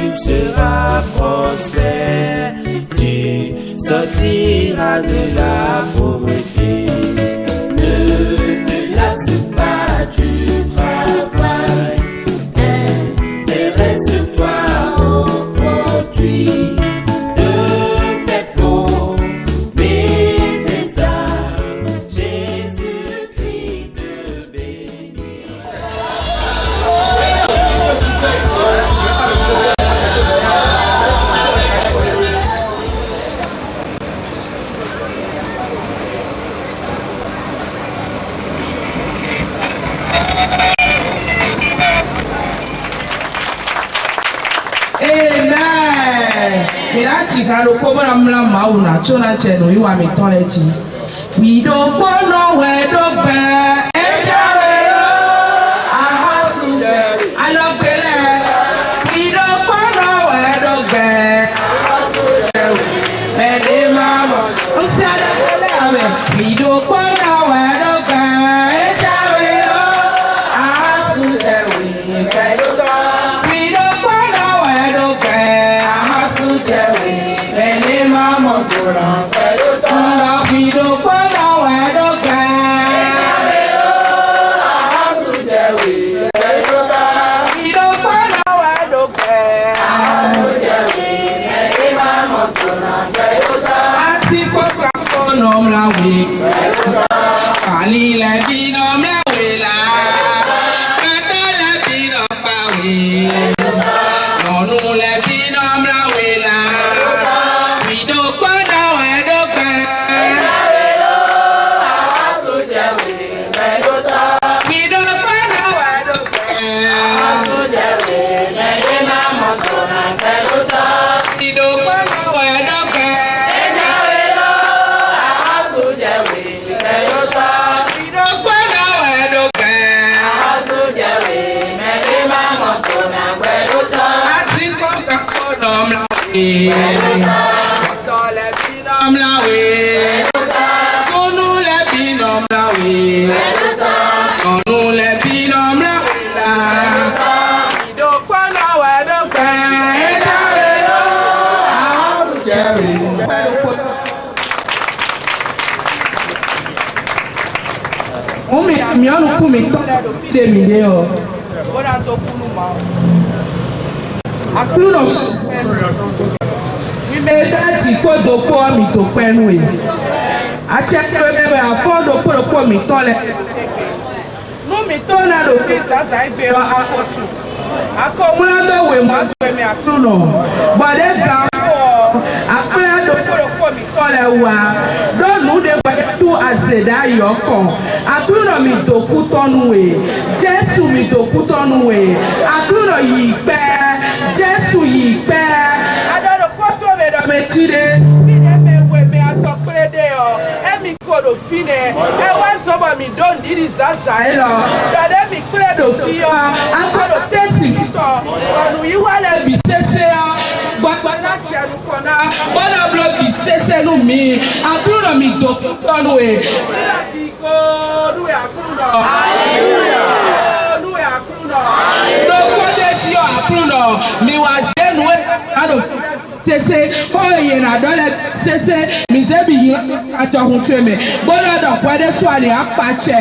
tu seras prospère, tu sortiras de la pauvreté. Ne te lasse pas du travail, intéresse-toi au produit de tes peaux, Bethesda, Jésus-Christ te bénit. Amen. Mirachi kalo kobra mla mauna chona cheno iwa mitolechi. We don't want nowhere to be. Ejawelo ahasuje. Alopele. We don't want nowhere to be. Mede mama. We don't want nowhere to be. Ejawelo ahasuje. We don't want nowhere to be. Ahasuje. Mede mama gora. We don't want nowhere to be. We don't want nowhere to be. Ati papa konom la we. Kali la dinom la we la. Kata la dinom pa we. Nonu la dinom la we la. We don't want nowhere to be. We don't want nowhere to be. We don't want nowhere to be. Mi anu kumi tole do fide mi de o. Bona to kunu ma. Akulu no. Mi me dati ko do po mi to penu e. Ati akwe bebe afo do po mi tole. No mi to na do fi sasa ibe o akotu. Ako mu na do we ma gbe mi akulu no. But e ga akwe do po mi tole wa. Don't know de tu azeda yoko. Akluno mi doku tonu e. Jesu mi doku tonu e. Akluno yi pe. Jesu yi pe. Adoro koto me do me tire. Mi de me we me atokre de o. Emi kodo fine. E wa soba mi don diri sasa e lo. Dade mi kure do fi o. Akodo tesi to. Onu yi wa le bi sese o. Gbagba na ti anu kona. Bona blo bi sese nu mi. Akluno mi doku tonu e. Mi was then out of Tese, oh, yena dole sese, misebi atohunteme. Bono do kwade swali apache,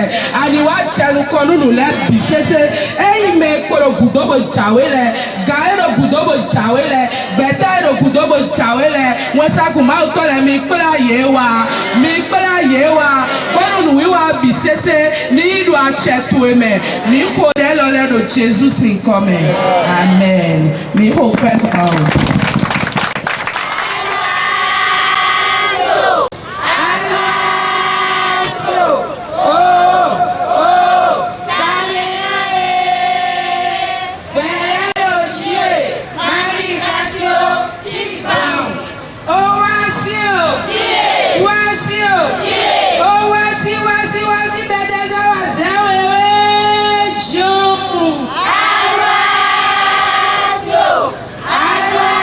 ani wache nukonu le bisese. Ei me koro gudobo chawele, gaero gudobo chawele, betaero gudobo chawele. Mwesa kuma utole mi kpela yewa. Bono nuiwa bisese, ni idu ache tueme. Mi kode lole do Jesus in come. Amen. Me open out. I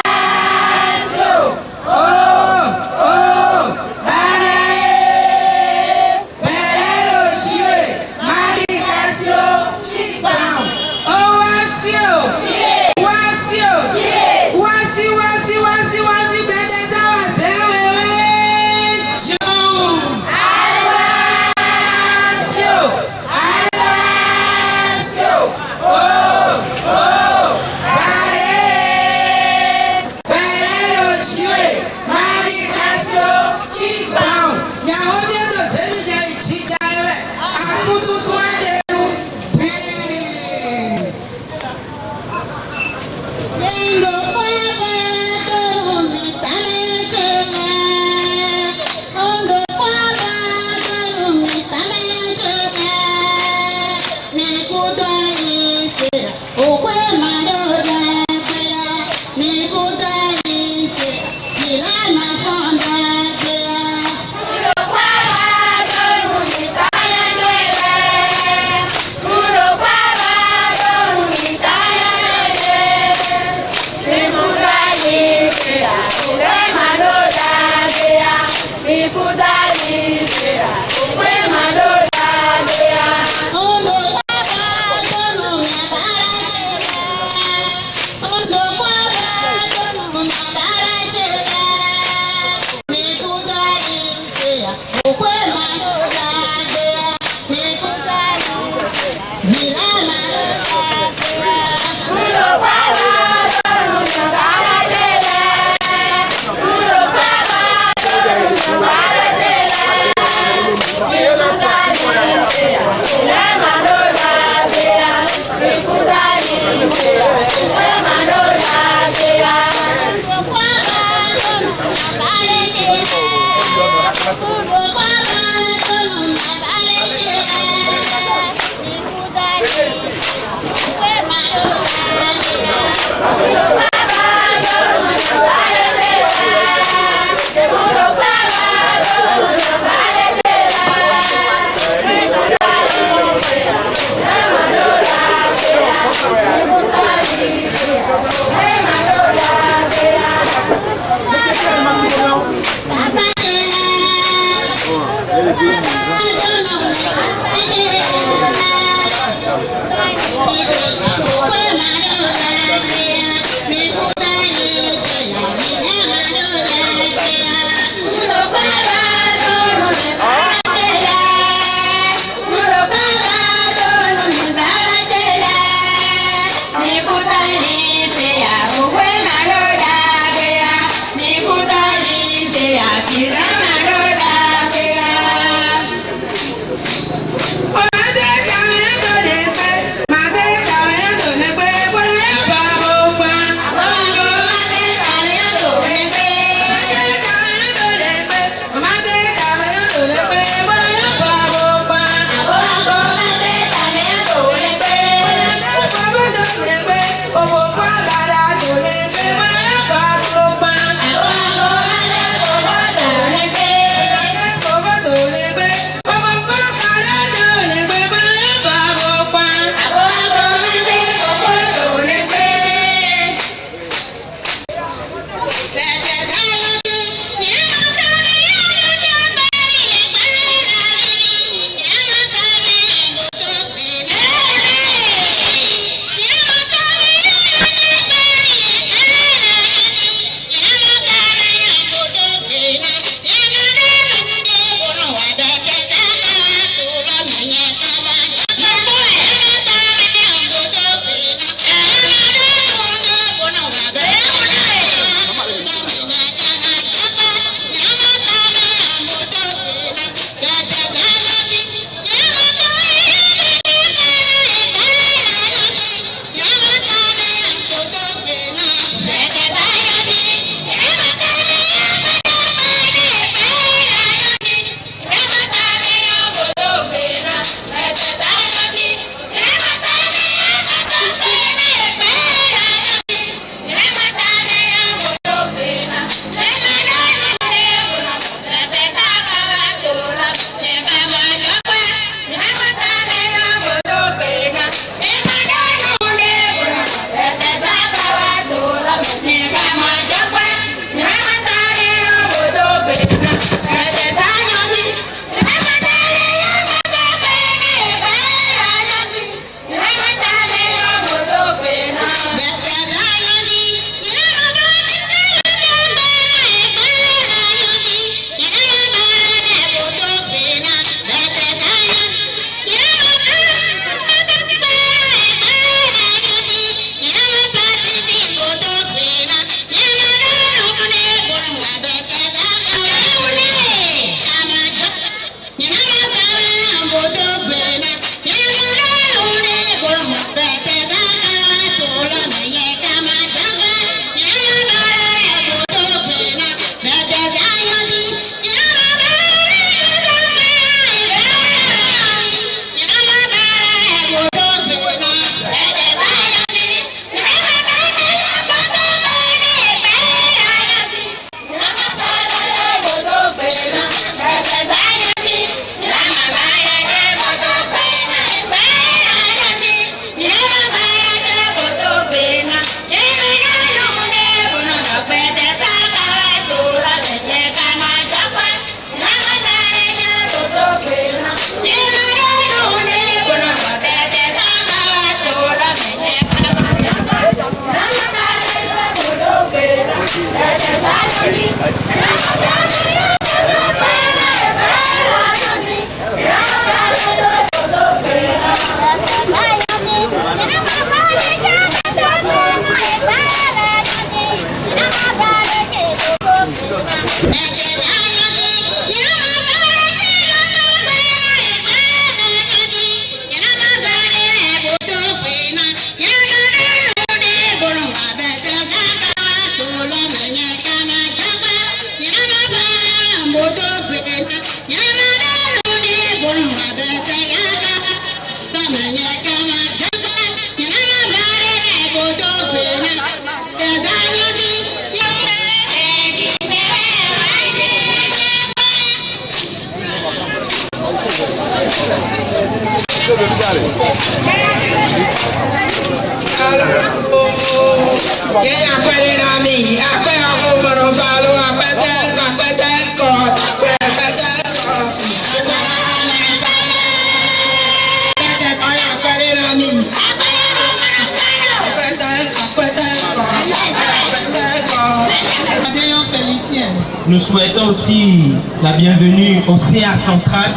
Nous souhaitons aussi la bienvenue au CA central.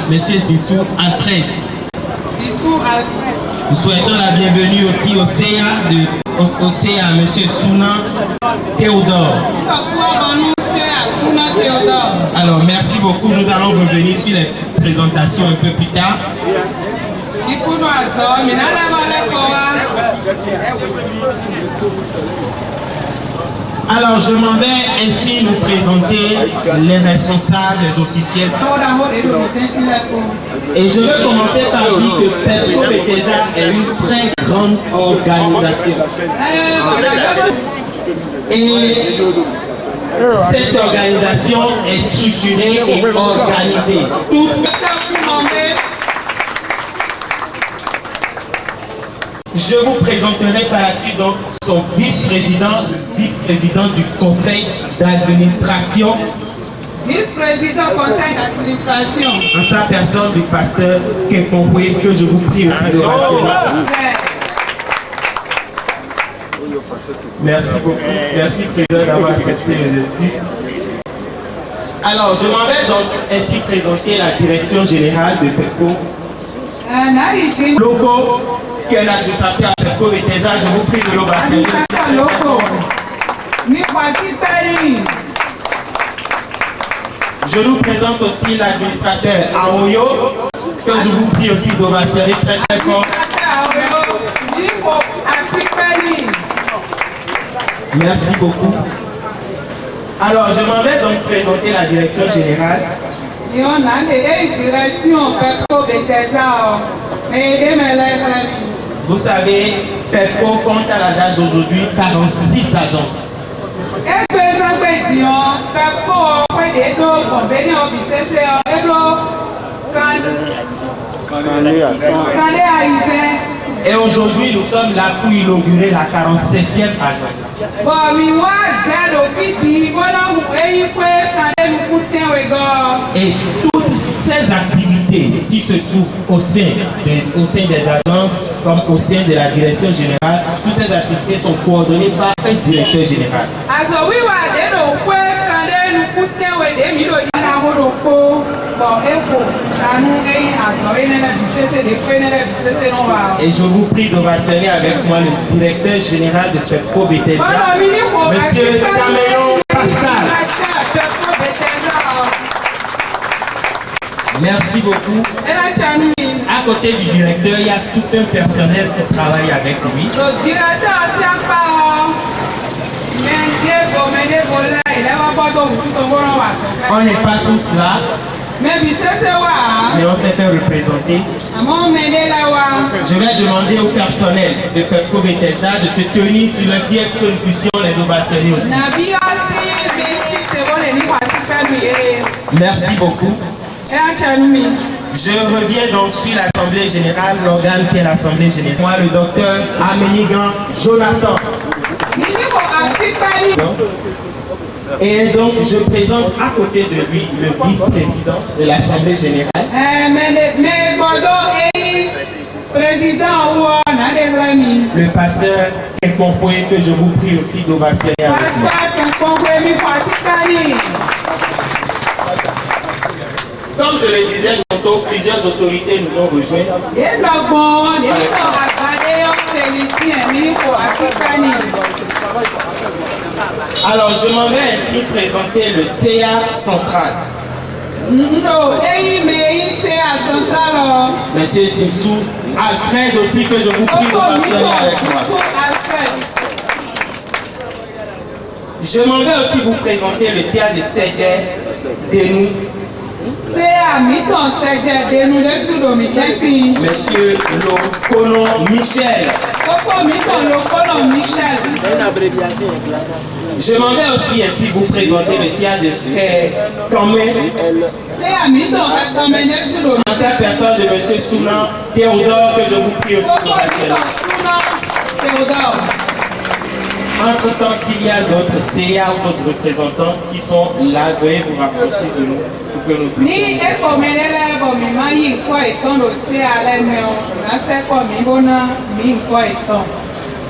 Monsieur Sissou Alfred. Nous souhaitons la bienvenue aussi au CA, Monsieur Souna Théodore. Alors, merci beaucoup. Nous allons revenir sur les présentations un peu plus tard. Alors, je m'en vais ainsi nous présenter les responsables, les officiels. Et je veux commencer par dire que Pepco Bethesda est une très grande organisation. Et cette organisation est structurée et organisée. Je vous présenterai par la suite donc son vice-président du conseil d'administration. Vice-président conseil d'administration. En sa personne du pasteur Kekowe, que je vous prie aussi de rassurer. Merci beaucoup. Merci président d'avoir accepté mes excuses. Alors, je m'en vais donc ainsi présenter la direction générale de Pepco. Logo que l'administrateur à Pepco Bethesda, je vous prie de l'ovationner. Je nous présente aussi l'administrateur Aoyo, que je vous prie aussi d'ovationner très très fort. Merci beaucoup. Alors, je m'en vais donc présenter la direction générale. Vous savez, Pepco compte à la date d'aujourd'hui 46 agences. Et aujourd'hui, nous sommes là pour inaugurer la 47e agence. Et toutes ces activités qui se trouvent au sein des agences, comme au sein de la direction générale, toutes ces activités sont coordonnées par un directeur général. Et je vous prie d'ovationner avec moi le directeur général de Pepco Bethesda, Monsieur Caméléon Pascal. Merci beaucoup. À côté du directeur, il y a tout un personnel qui travaille avec lui. Le directeur on n'est pas tous là, mais on s'est fait représenter. Je vais demander au personnel de Pepco Bethesda de se tenir sur le pied pour que nous puissions les ovationner aussi. Merci beaucoup. Je reviens donc sur l'Assemblée Générale, l'organe qui est l'Assemblée Générale. Moi, le docteur Aménigan Jonathan. Et donc, je présente à côté de lui le vice-président de l'Assemblée Générale. Le pasteur Kenpompoué, que je vous prie aussi d'ovationner avec moi. Comme je le disais tantôt, plusieurs autorités nous ont rejoints. Alors, je m'en vais ainsi présenter le CA central. Monsieur Sissou, Alfred aussi, que je vous prie d'ovationner avec moi. Je m'en vais aussi vous présenter le CA de Sédje, Denou. Monsieur Lokono Michel. Je m'en vais aussi ainsi vous présenter le CA de Tomé. Ancienne personne de monsieur Sounan Théodore, que je vous prie aussi d'ovationner. Entre-temps, s'il y a d'autres CA ou d'autres représentants qui sont là, veuillez vous rapprocher de nous pour que nous puissions.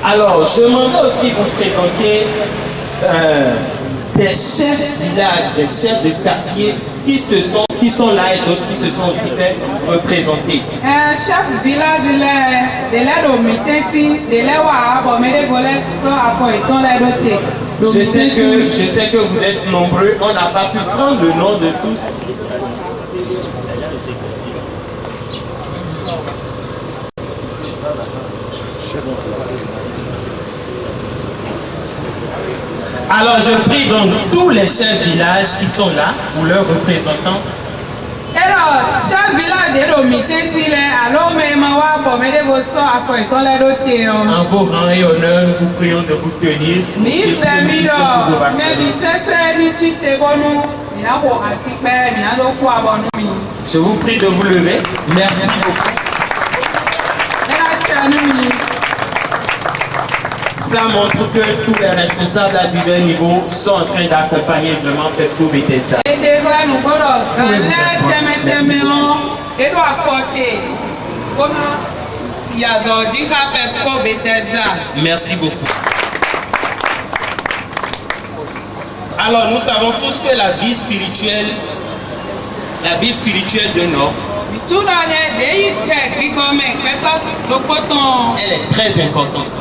Alors, je m'en vais aussi vous présenter des chefs de village, des chefs de quartier qui sont là et d'autres qui se sont aussi fait représenter. Chef village, je sais que vous êtes nombreux, on n'a pas pu prendre le nom de tous. Alors je prie donc tous les chefs de village qui sont là, ou leurs représentants. En vos rangs et honneurs, nous vous prions de vous tenir sous vos ovations. Je vous prie de vous lever. Merci beaucoup. Ça montre que tous les responsables à divers niveaux sont en train d'accompagner vraiment Pepco Bethesda. Merci beaucoup. Alors nous savons tous que la vie spirituelle de Nord, elle est très importante.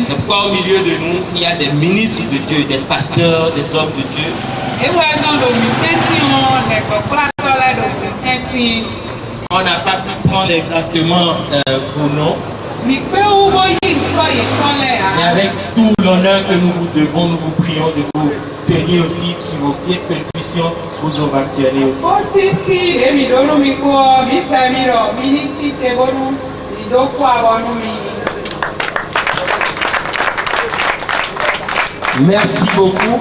C'est pourquoi au milieu de nous, il y a des ministres de Dieu, des pasteurs, des hommes de Dieu. On n'a pas pu prendre exactement vos noms. Mais avec tout l'honneur que nous vous devons, nous vous prions de vous tenir aussi sur vos pieds, que nous puissions vous ovationner aussi. Merci beaucoup.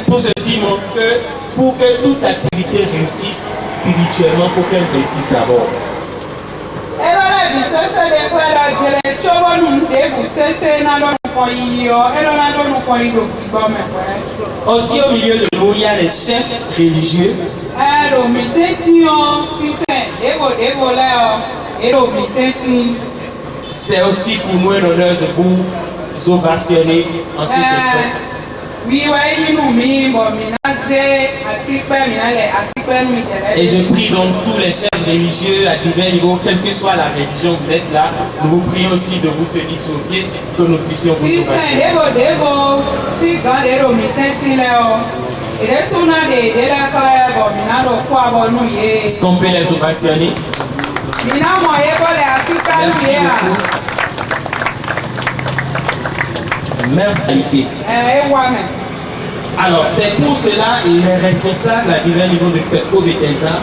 Tout ceci montre que pour que toute activité réussisse spirituellement, il faut qu'elle réussisse d'abord. Aussi au milieu de nous, il y a les chefs religieux. C'est aussi pour moi l'honneur de vous ovationner en cet instant. Et je prie donc tous les chefs religieux à divers niveaux, quelle que soit la religion, vous êtes là. Nous vous prions aussi de vous tenir sur pied, que nous puissions vous ovationner. Est-ce qu'on peut les ovationner? Merci beaucoup. Merci. Alors, c'est pour cela les responsables à divers niveaux de Pepco Bethesda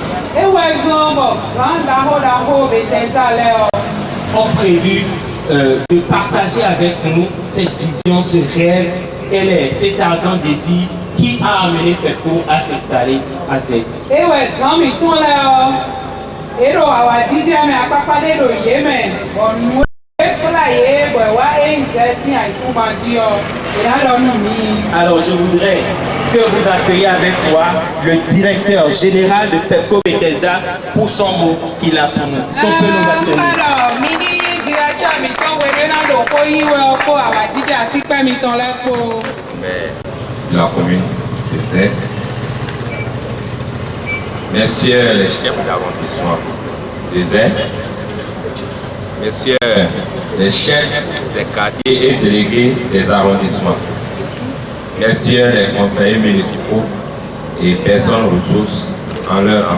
ont prévu de partager avec nous cette vision, ce rêve, cet ardent désir qui a amené Pepco à s'installer à cette. Alors je voudrais que vous accueilliez avec moi le directeur général de Pepco Bethesda pour son mot qu'il a pour nous. Est-ce qu'on peut nous assurer? de la commune de Z, messieurs les chefs d'arrondissement de Z, messieurs les chefs des quartiers et délégués des arrondissements, messieurs les conseillers municipaux et personnes ressources en leur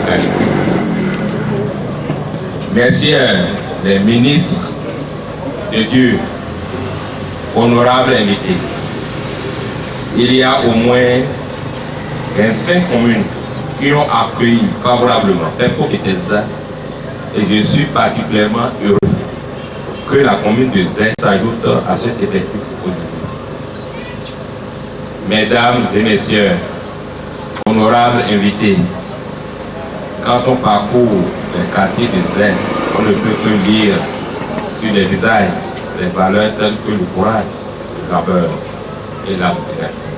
qualité, messieurs les ministres de Dieu, honorables invités. Il y a au moins 25 communes qui ont accueilli favorablement Pempo Bethesda et je suis particulièrement heureux que la commune de Z s'ajoute à cet effectif positif. Mesdames et messieurs, honorables invités, quand on parcourt les quartiers de Z, on ne peut que lire sur les visages les valeurs telles que le courage, le labeur et la motivation.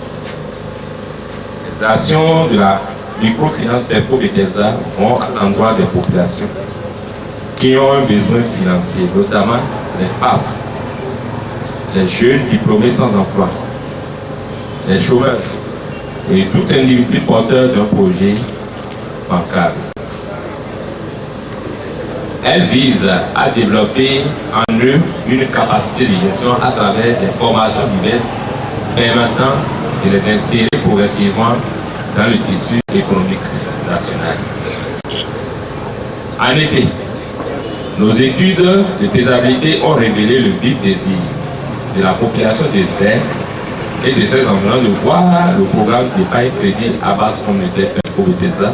Les actions de la microfinance Pempo Bethesda vont à l'endroit des populations qui ont un besoin financier, notamment les femmes, les jeunes diplômés sans emploi, les chômeurs et tout individu porteur d'un projet bancable. Elle vise à développer en eux une capacité de gestion à travers des formations diverses permettant de les insérer progressivement dans le tissu économique national. En effet, nos études de faisabilité ont révélé le vif désir de la population des terres et de ses environs de voir le programme d'épargne crédit à base communautaire Pempo Bethesda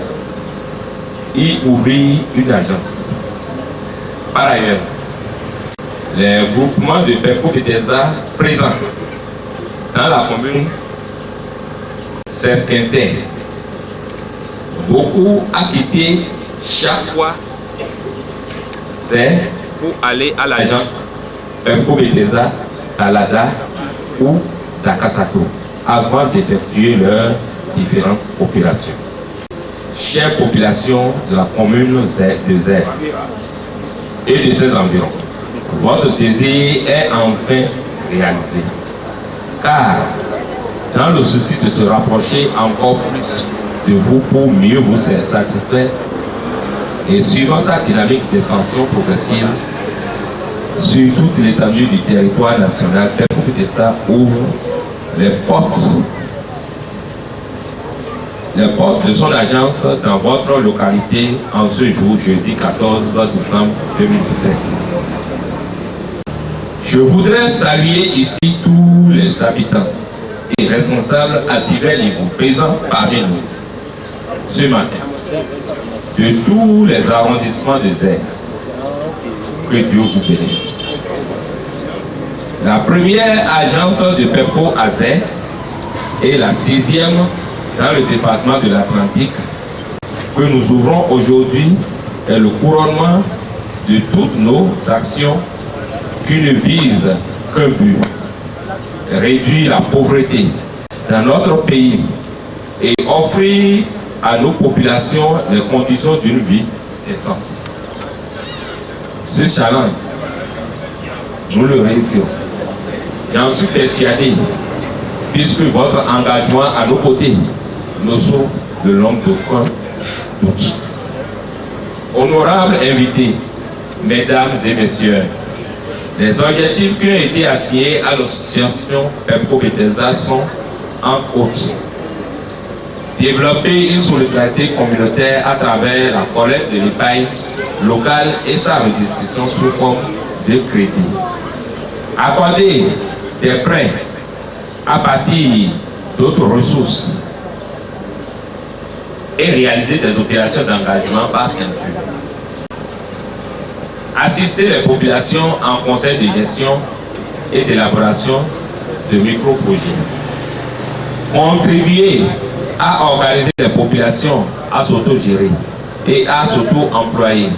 y ouvrir une agence. Par ailleurs, les groupements de Pempo Bethesda présents dans la commune s'esquintaient. Beaucoup à quitter chaque fois c'est pour aller à l'agence Pempo Bethesda, Talada ou Dakasato avant d'effectuer leurs différentes opérations. Chère population de la commune de Z et de ses environs, votre désir est enfin réalisé. Car, dans le souci de se rapprocher encore plus de vous pour mieux vous satisfaire, et suivant sa dynamique d'extension progressive sur toute l'étendue du territoire national, Pempo Bethesda ouvre les portes de son agence dans votre localité en ce jour, jeudi 14 décembre 2017. Je voudrais saluer ici tous les habitants et responsables à divers niveaux présents parmi nous ce matin, de tous les arrondissements de Z. Que Dieu vous bénisse. La première agence de Pempo à Z et la 6e dans le département de l'Atlantique que nous ouvrons aujourd'hui est le couronnement de toutes nos actions qui ne visent qu'un but: réduire la pauvreté dans notre pays et offrir à nos populations les conditions d'une vie décente. Ce challenge, nous le réussirons. J'en suis persuadé, puisque votre engagement à nos côtés ne sauve de l'homme d'aucun doute. Honorables invités, mesdames et messieurs, les objectifs qui ont été assignés à l'association Pempo Bethesda sont, entre autres, développer une solidarité communautaire à travers la collecte de l'épargne locale et sa redistribution sous forme de crédit. Accorder des prêts à partir d'autres ressources et réaliser des opérations d'engagement par ceinture. Assister les populations en conseil de gestion et d'élaboration de micro-projets. Contribuer à organiser les populations à s'auto-gérer et à s'auto-employer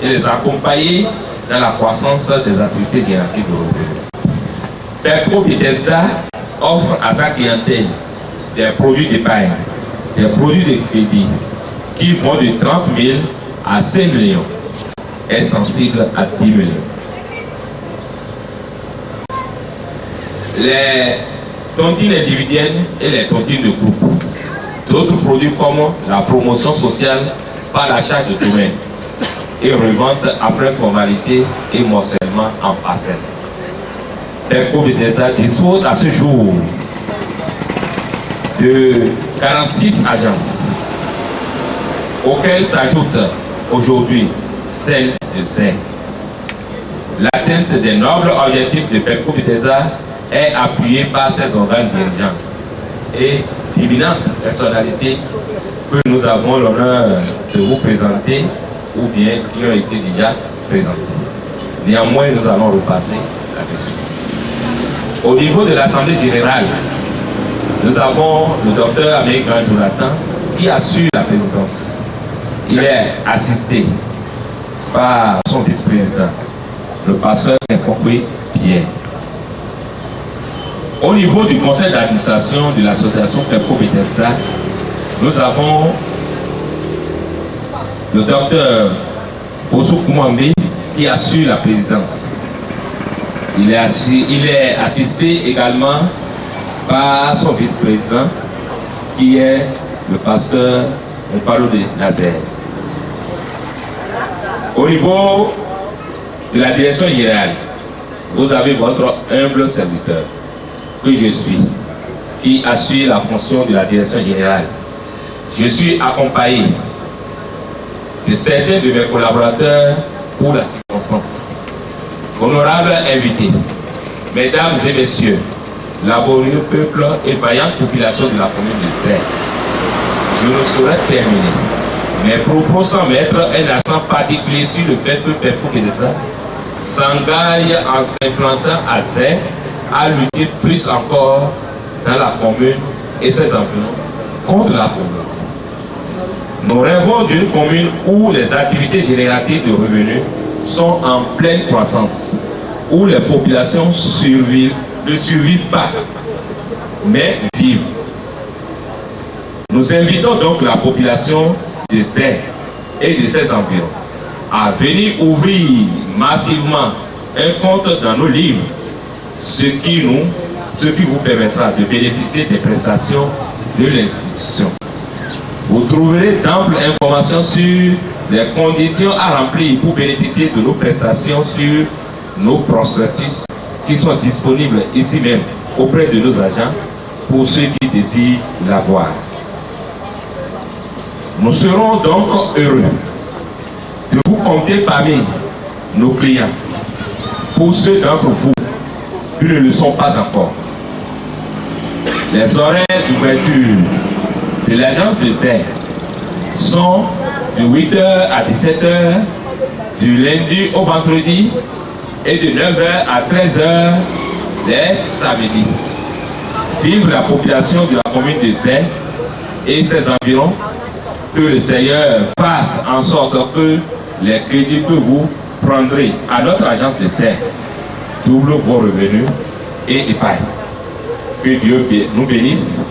et les accompagner dans la croissance des activités génératives de revenus. Pempo Bethesda offre à sa clientèle des produits d'épargne, des produits de crédit qui vont de 30 000 à 5 millions, extensibles à 10 millions. les tontines individuelles et les tontines de groupe. D'autres produits comme la promotion sociale par l'achat de domaines et revente après formalité et morcellement en parcelle. Pepco Bethesda dispose à ce jour de 46 agences auxquelles s'ajoute aujourd'hui celle de ZER. L'atteinte des nobles objectifs de Pepco Bethesda est appuyée par ses organes dirigeants et d'imminentes personnalités que nous avons l'honneur de vous présenter ou bien qui ont été déjà présentés. Néanmoins, nous allons repasser là-dessus. Au niveau de l'Assemblée générale, nous avons le docteur Amélie Grand-Jonathan qui assure la présidence. Il est assisté par son vice-président, le pasteur Nkokwe Pierre. Au niveau du conseil d'administration de l'association Pepco Bethesda, nous avons le docteur Osu Kumambe qui assure la présidence. Il est assisté également par son vice-président qui est le pasteur Mpalo de Nazaire. Au niveau de la direction générale, vous avez votre humble serviteur que je suis, qui assure la fonction de la direction générale. Je suis accompagné de certains de mes collaborateurs pour la circonstance. Honorables invités, mesdames et messieurs, laborieux peuple et vaillante population de la commune de ZER, je ne saurais terminer mes propos sans mettre un accent particulier sur le fait que Pepco Bethesda s'engage en s'implantant à ZER à lutter plus encore dans la commune et ses environs contre la pauvreté. Nous rêvons d'une commune où les activités génératrices de revenus sont en pleine croissance, où les populations ne survivent pas, mais vivent. Nous invitons donc la population de ZER et de ses environs à venir ouvrir massivement un compte dans nos livres, ce qui vous permettra de bénéficier des prestations de l'institution. Vous trouverez d'amples informations sur les conditions à remplir pour bénéficier de nos prestations sur nos prospectus qui sont disponibles ici même auprès de nos agents pour ceux qui désirent l'avoir. Nous serons donc heureux de vous compter parmi nos clients pour ceux d'entre vous qui ne le sont pas encore. Les horaires d'ouverture de l'agence de ZER sont de 8h à 17h du lundi au vendredi et de 9h à 13h les samedis. Vive la population de la commune de ZER et ses environs, que le Seigneur fasse en sorte que les crédits que vous prendrez à notre agence de ZER doublent vos revenus et épargne. Que Dieu nous bénisse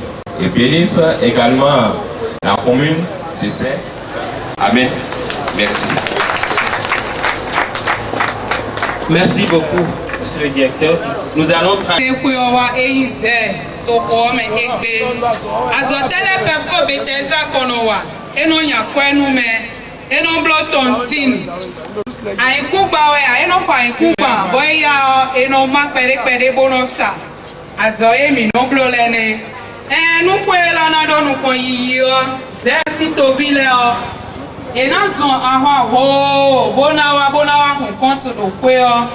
et bénisse également la commune de ZER. Amen. Merci. Merci beaucoup, monsieur le directeur. Nous allons et nous avons bonawa compte de quoi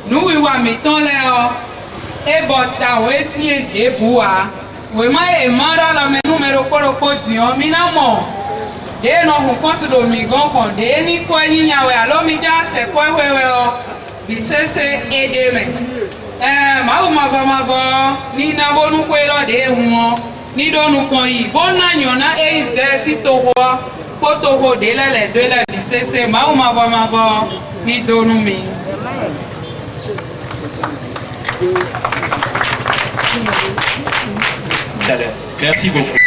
nous mettons les et bota aussi et bois oui mais mara la numéro dio minamo de no compte de migon kon de ni ko yin yawe alo mi ja se ko wewe o bisese edeme ma ni na bonu ko lo de hu ni donu kon yi bona nyona e is si to Koto de la les deux la c'est ma ni donumi. Merci beaucoup.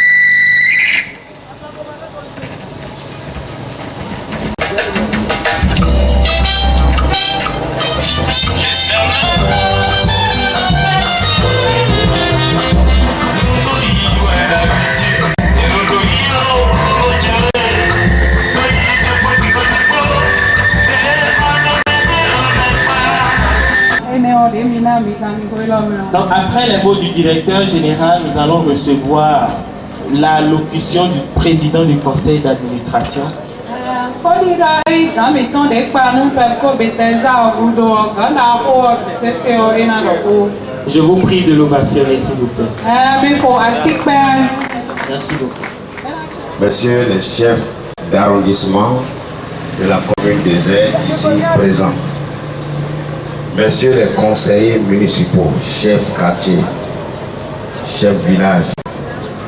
Donc, après les mots du directeur général, nous allons recevoir l'allocution du président du conseil d'administration. Je vous prie de l'ovationner, s'il vous plaît. Merci beaucoup. Messieurs les chefs d'arrondissement de la commune des Aides ici présents, messieurs les conseillers municipaux, chefs quartier, chefs village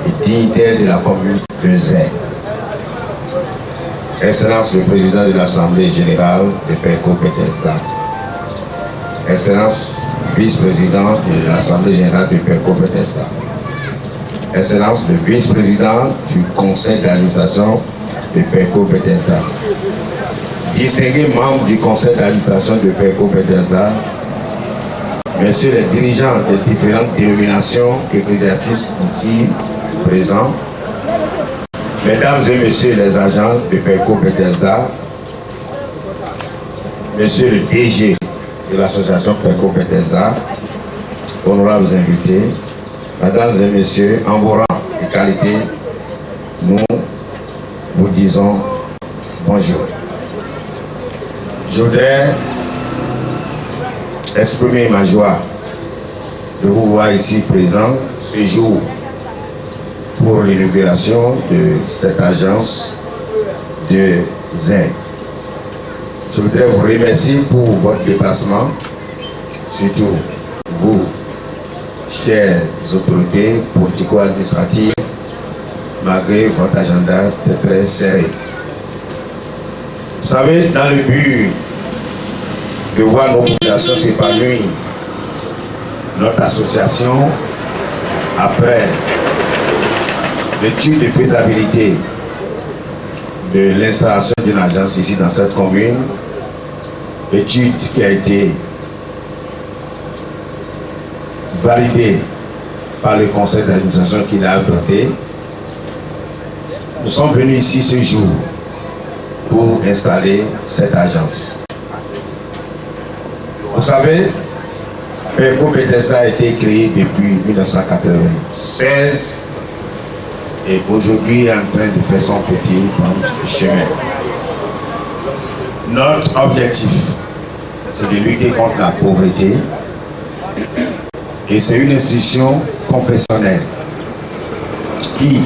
et dignitaires de la commune des Aides, Excellence le président de l'Assemblée générale de Penko-Bethesda, Excellence vice-président de l'Assemblée générale de Penko-Bethesda, Excellence le vice-président du conseil d'administration de Penko-Bethesda, distingués membres du conseil d'administration de Penko-Bethesda, messieurs les dirigeants des différentes dénominations ecclésiastiques ici présents, mesdames et messieurs les agents de Penko-Bethesda, monsieur le DG de l'association Penko-Bethesda, honorables invités, mesdames et messieurs, en vos rangs et qualités, nous vous disons bonjour. Je voudrais exprimer ma joie de vous voir ici présent ce jour pour l'inauguration de cette agence de ZEN. Je voudrais vous remercier pour votre déplacement, surtout vous, chères autorités politico-administratives, malgré votre agenda très serré. Vous savez, dans le but de voir nos populations s'épanouir, notre association, après l'étude de faisabilité de l'installation d'une agence ici dans cette commune, étude qui a été validée par le conseil d'administration qui l'a adopté, nous sommes venus ici ce jour pour installer cette agence. Vous savez, Penko-Bethesda a été créé depuis 1996 et aujourd'hui est en train de faire son petit chemin. Notre objectif, c'est de lutter contre la pauvreté et c'est une institution confessionnelle qui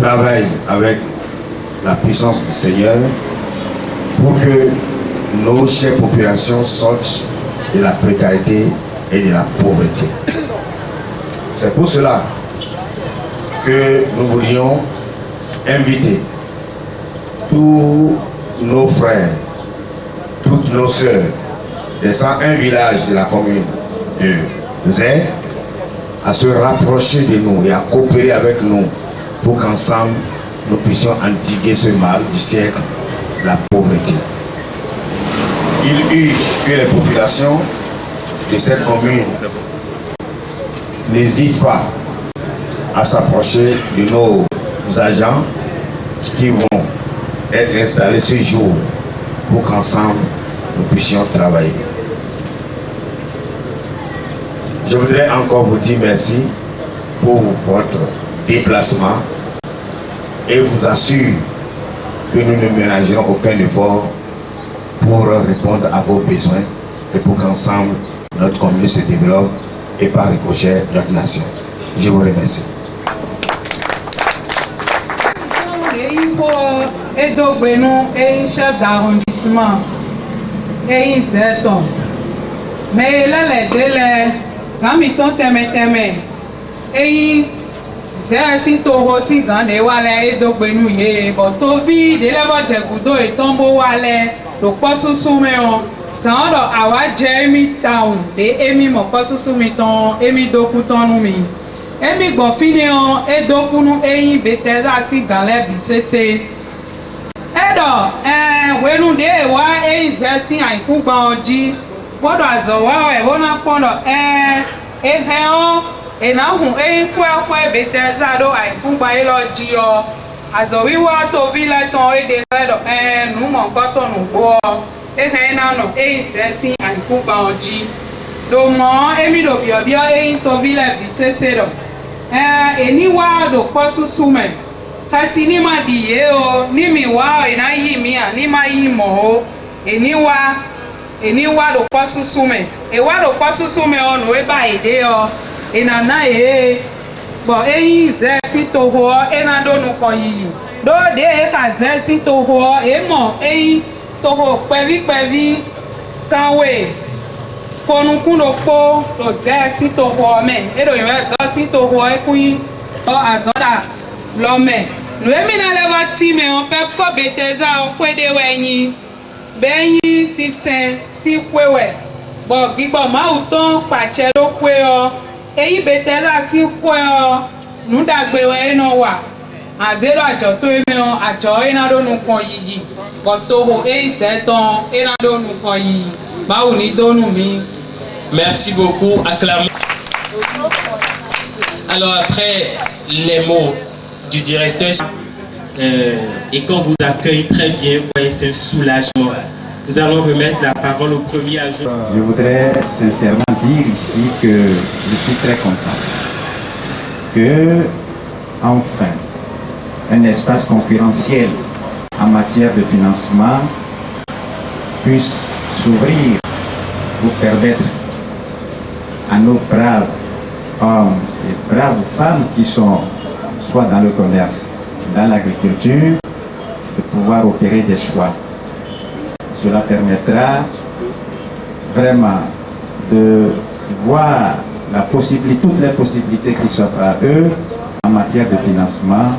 travaille avec la puissance du Seigneur pour que nos chères populations sortent de la précarité et de la pauvreté. C'est pour cela que nous voulions inviter tous nos frères, toutes nos sœurs des 101 villages de la commune de Zé à se rapprocher de nous et à coopérer avec nous pour qu'ensemble nous puissions endiguer ce mal du siècle, la pauvreté. Il urge que les populations de cette commune n'hésitent pas à s'approcher de nos agents qui vont être installés ce jour pour qu'ensemble nous puissions travailler. Je voudrais encore vous dire merci pour votre déplacement et vous assure que nous ne ménagerons aucun effort pour répondre à vos besoins et pour qu'ensemble notre commune se développe et par ricochet notre nation. Je vous remercie. Chef d'arrondissement, mais là les délais, quand ils t'ont témé, et c'est ainsi toro si gande wale et donc benu ye, bon tovi de la voie de couteau et tombeau wale, donc pas sous souméon, quand on a Jamie Town, et Emi mon pas sous soumeton, Emi dokuton noumi, Emi bon finéon et dokunu et Bethesda si galère BCC. Edo, wenu de wa zesi aikuba oji, podo azowa wona pondo na hu kwe Bethesda do aikuba eloji o, azowi wa to vile ton de edo nu mo koto nu bo, na no zesi aikuba oji. do mo emi do bio e to vile bi sese do eni wa do posusu me kasi ni ma di ye o ni mi wa ina yi mi a ni ma yi mo o eni wa do posusu me e wa do posusu me o no e ba ide o ina na e bo eyin ze si to ho ina do nu ko yi do de e ka ze si to ho e mo eyin to ho pevi kanwe konukundo po to ze si to ho me e do yo zo si to ho e kun o azoda lo me no emi na le wa ti me on pe ko beteza o kwede weyin beyin sisen si kwewe bo gbigbo ma uton pache lo kwe o eyi beteza si kwe o nu dagbe we no wa azero ajo to emi o ajo ina do nu kan yiyi bo to ho e se ton ina do nu kan yiyi bawo ni do nu mi. Merci beaucoup. Acclamons. Alors après les mots du directeur, et qu'on vous accueille très bien, vous voyez, c'est un soulagement. Nous allons remettre la parole au premier agent. Je voudrais sincèrement dire ici que je suis très content que, enfin, un espace concurrentiel en matière de financement puisse s'ouvrir pour permettre à nos braves hommes et braves femmes qui sont soit dans le commerce, dans l'agriculture, de pouvoir opérer des choix. Cela permettra vraiment de voir toutes les possibilités qui s'offrent à eux en matière de financement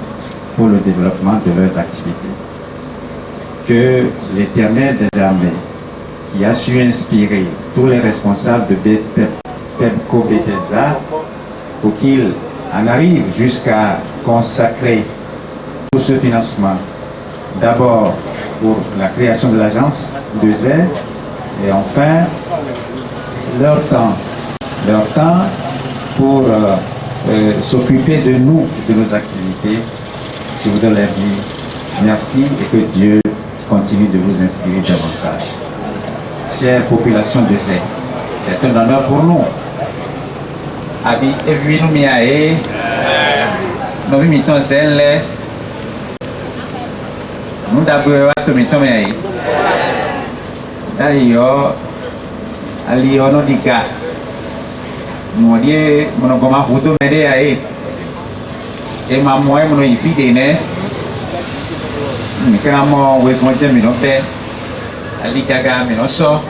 pour le développement de leurs activités. Que l'Éternel des armées, qui a su inspirer tous les responsables de PEPCO Bethesda, pour qu'ils en arrivent jusqu'à consacrer tout ce financement, d'abord pour la création de l'agence 2R, et enfin leur temps pour s'occuper de nous, de nos activités. Je voudrais leur dire merci et que Dieu continue de vous inspirer davantage. Chère population de Zé, c'est un honneur pour nous. Abi evi nous miae, nous vivons zèle, nous d'abord à miton miae. D'ailleurs, ali ono dika, nous dit mon goma photo m'aider à et ma moi mon ifide ne, quand on veut monter mi non fait, ali kaga mi non so,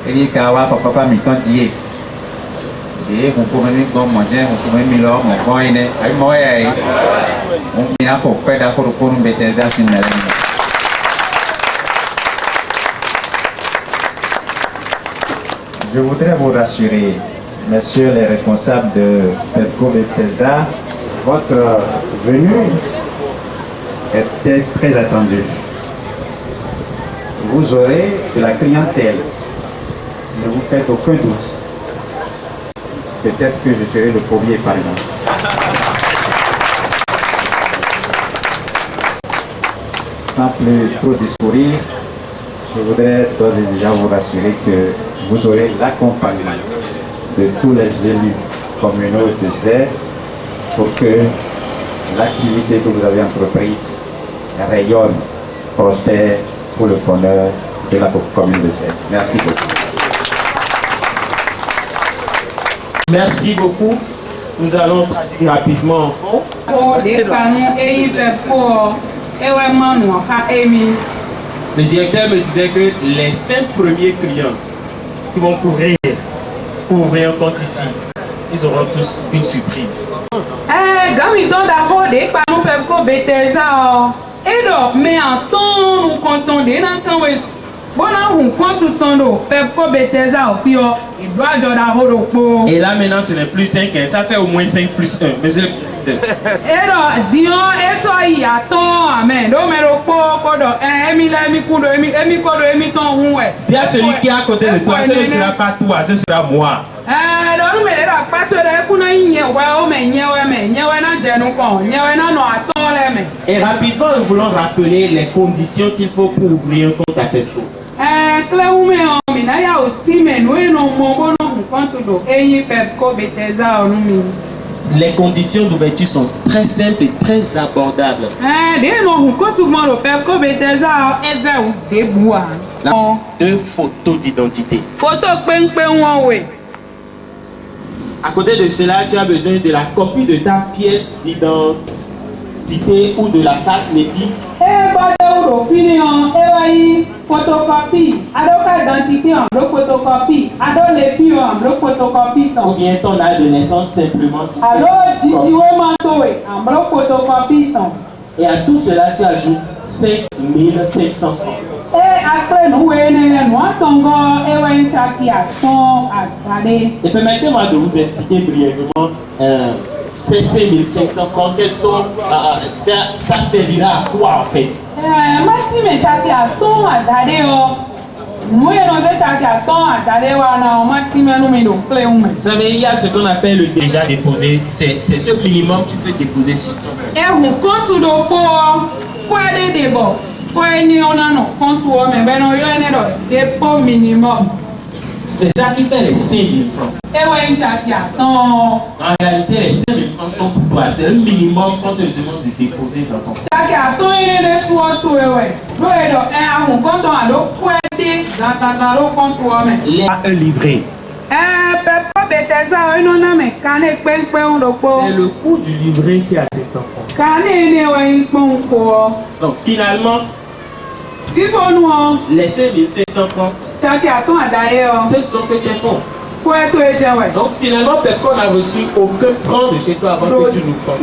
ali kawa papa mi ton die. Et on peut même comme manger, on peut même leur mon coin ne, ay moi ay, on vient pour faire d'accord pour nous mettre dans une maison. Je voudrais vous rassurer, messieurs les responsables de PEPCO Bethesda, votre venue était très attendue. Vous aurez de la clientèle, ne vous faites aucun doute. Peut-être que je serai le premier par exemple. Sans plus trop discourir, je voudrais d'ores et déjà vous rassurer que vous aurez l'accompagnement de tous les élus communaux de Zé pour que l'activité que vous avez entreprise rayonne, prospère pour le bonheur de la commune de Zé. Merci beaucoup. Merci beaucoup. Nous allons traduire rapidement en fond. Le directeur me disait que les 5 premiers clients qui vont ouvrir un compte ici, ils auront tous une surprise. Et là maintenant ce n'est plus 5, ça fait au moins 5 plus 1. Monsieur le dis à celui qui est à côté de toi, ce ne sera pas toi, ce sera moi. Et rapidement, nous voulons rappeler les conditions qu'il faut pour ouvrir un compte à PEPCO. Les conditions d'ouverture sont très simples et très abordables. Deux photos d'identité. À côté de cela, tu as besoin de la copie de ta pièce d'identité ou de la carte NEPI. Ou bien ton âge de naissance simplement. Et à tout cela, tu ajoutes 5 500 francs. Et permettez-moi de vous expliquer brièvement ces 5 500 francs, quels sont, ça servira à quoi en fait? Vous savez, il y a ce qu'on appelle le déjà déposé. C'est ce minimum que tu peux déposer sur toi. C'est ça qui fait les 5 000 francs. En réalité, les 5 000 francs sont pour toi. C'est le minimum qu'on te demande de déposer dans ton compte. Il y a un livret. C'est le coût du livret qui est à 500 francs. Donc finalement, les 5 500 francs, ce ne sont que tes fonds. Donc finalement, personne n'a reçu aucun franc de chez toi avant que tu nous comptes.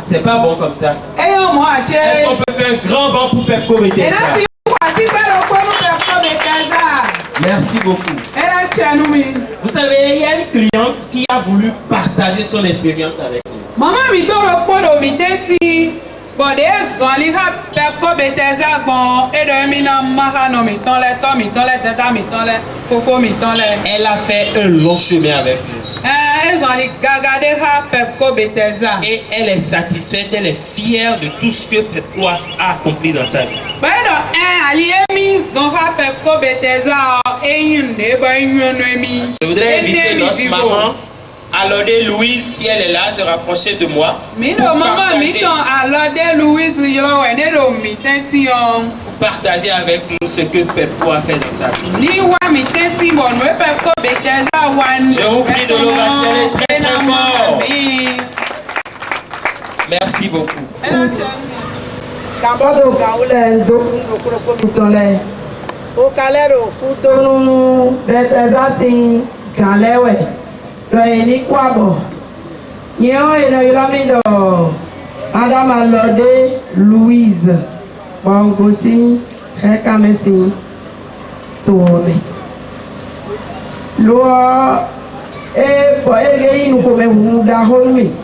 C'est pas bon comme ça. Est-ce qu'on peut faire un grand banc pour Pepco Bethesda? Merci beaucoup. Vous savez, il y a une cliente qui a voulu partager son expérience avec nous. Elle a fait un long chemin avec nous. Et elle est satisfaite, elle est fière de tout ce que Pepco a accompli dans sa vie. Je voudrais inviter notre maman, Alodé Louise, si elle est là, se rapprocher de moi. Pour partager avec nous ce que Pepco a fait dans sa vie. Je vous prie de l'ovationner très fort. Merci beaucoup. Madame Alodé Louise Bongosi Rekamesi Tome Lo ege inu fome da holmi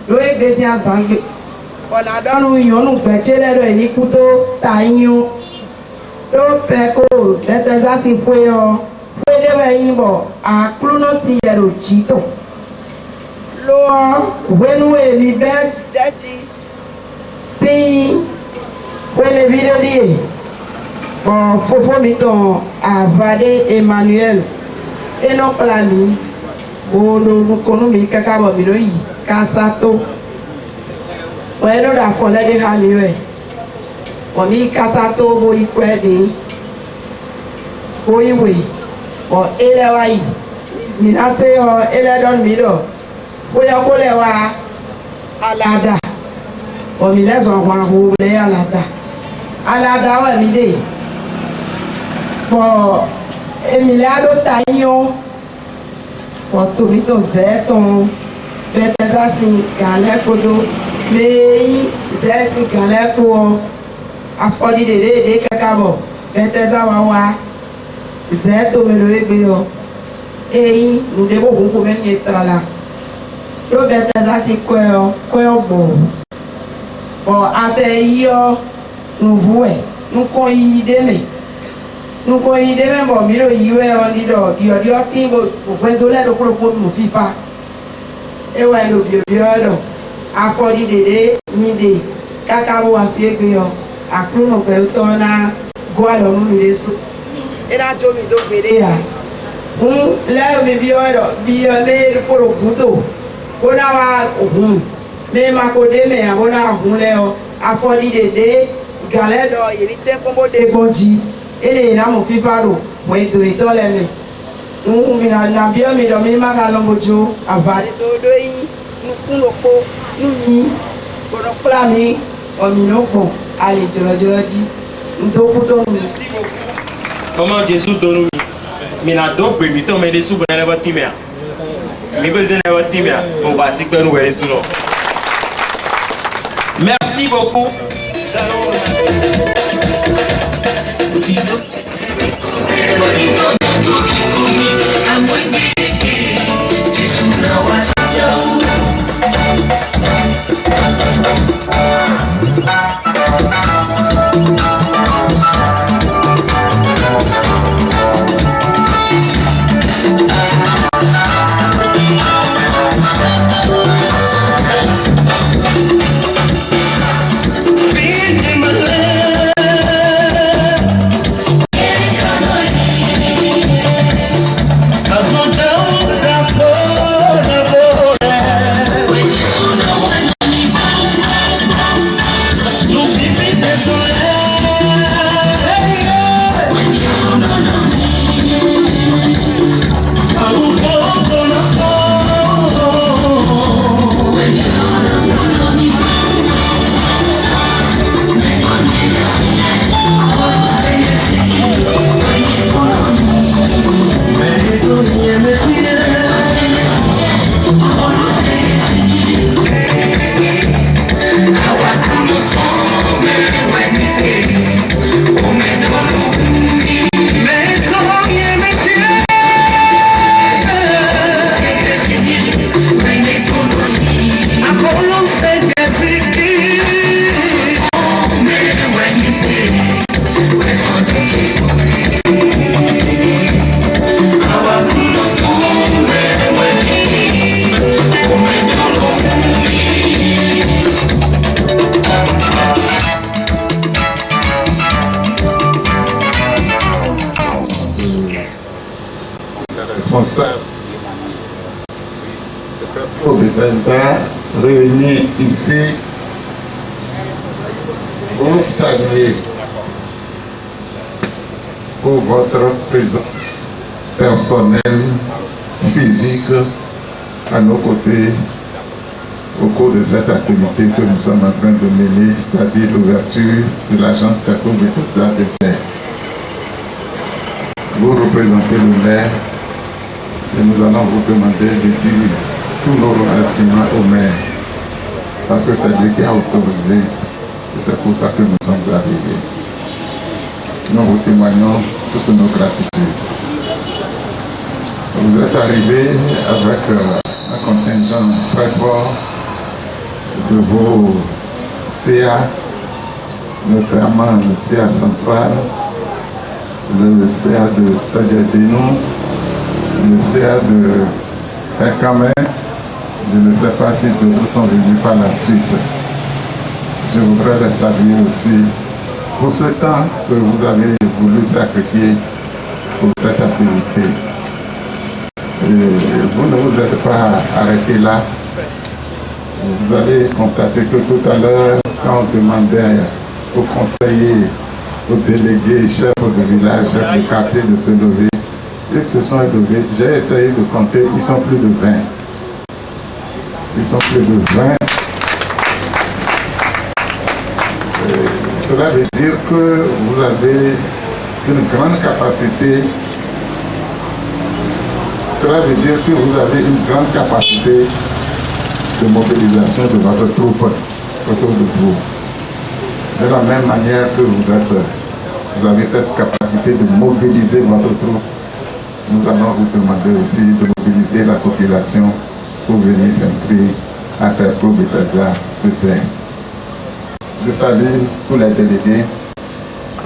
lo ege si asange ona donu yonu pechele do eni kuto tayin lo peko Bethesda si puyo puede be yimbo a kluno si yero chito lo wenu emi bet jaji si wele video die fofo mi ton Avade Emmanuel eno plani ono kono mi kaka bo mi loyi kasato weno da fole de ha mi we o mi kasato bo ikwede o iwe o elewa yi mi na se o ele don mi do bóyá kó lè wá alada omi lẹ́sàn wá hó lé alada wà mí dé pọ̀ èmi lè adó ta yíyan pọ̀ tòmí tó zẹ́tàn Bethesda sí gàlẹ́ kodo méyí zẹ́sì gàlẹ́ kó ọ afọ́dídé léde kẹ́kẹ́ bọ̀ Bethesda wá zẹ́tò mélòó égbé ọ èyí lùdébò kókó mẹ́ni ètàlá ló Bethesda sí kọ́ bọ̀ àtẹ yíyọ nùvú ẹ̀ nùkọ́ yí dé mẹ́ bọ̀ mí ló yí wẹ́ ọ nídọ̀ díọ̀díọ̀ tí òpin tó lẹ́dọ̀ kúròpó nù fífa ẹwà ẹ̀lò bíọ̀bíọ̀ ọ̀dọ̀ afọ́dídèdè mídè kákàbọ̀ àfi égbé ọ akrono peloton na goalo mi leso ena jo mi do gbede ya lero mi bi me poro kuto ona wa ohun me ma ko de me ona ohun le o afodi dede gale do yiri te kombo de bonji ele na mo fifaro mo eto le me mi na bi mi do mi ma ga lombojo avade to do yin nukunoko numi bono plani ominoko ale jolojoloji ndokuto mi. Comment Jésus donne mi na do pe mi to me de su bo na ba timia mi ko je na ba timia on va si pe nu wele su no. Merci beaucoup. Responsable au Bethesda réunis ici pour saluer pour votre présence personnelle, physique à nos côtés au cours de cette activité que nous sommes en train de mener, c'est-à-dire l'ouverture de l'agence Perco Bethesda Dessert. Vous représentez le maire et nous allons vous demander de dire tous nos remerciements au maire parce que c'est lui qui a autorisé et c'est pour ça que nous sommes arrivés. Nous vous témoignons toutes nos gratitudes. Vous êtes arrivés avec un contingent très fort de vos CA, notamment le CA central, le CA de Sadiadeno, le CA de Ekame. Je ne sais pas si d'autres sont venus par la suite. Je voudrais les saluer aussi pour ce temps que vous avez voulu sacrifier pour cette activité. Et vous ne vous êtes pas arrêté là. Vous allez constater que tout à l'heure, quand on demandait aux conseillers, aux délégués, chefs de village, chefs de quartier de se lever, ils se sont levés. J'ai essayé de compter, ils sont plus de 20. Ils sont plus de 20. Cela veut dire que vous avez une grande capacité. Cela veut dire que vous avez une grande capacité de mobilisation de votre troupe autour de vous. De la même manière que vous avez cette capacité de mobiliser votre troupe, nous allons vous demander aussi de mobiliser la population pour venir s'inscrire à Perco Bethesda Dessert. Je salue tous les délégués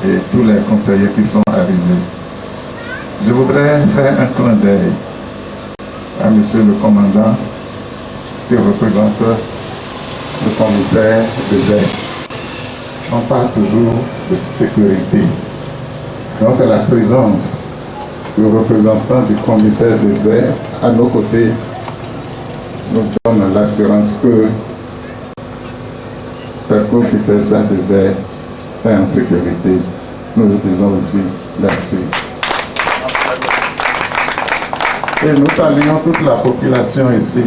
et tous les conseillers qui sont arrivés. Je voudrais faire un clin d'œil à monsieur le commandant qui représente le commissaire Désert. on parle toujours de sécurité. Donc la présence du représentant du commissaire des airs à nos côtés nous donne l'assurance que Perco Bethesda des airs est en sécurité. Nous lui disons aussi merci. Et nous saluons toute la population ici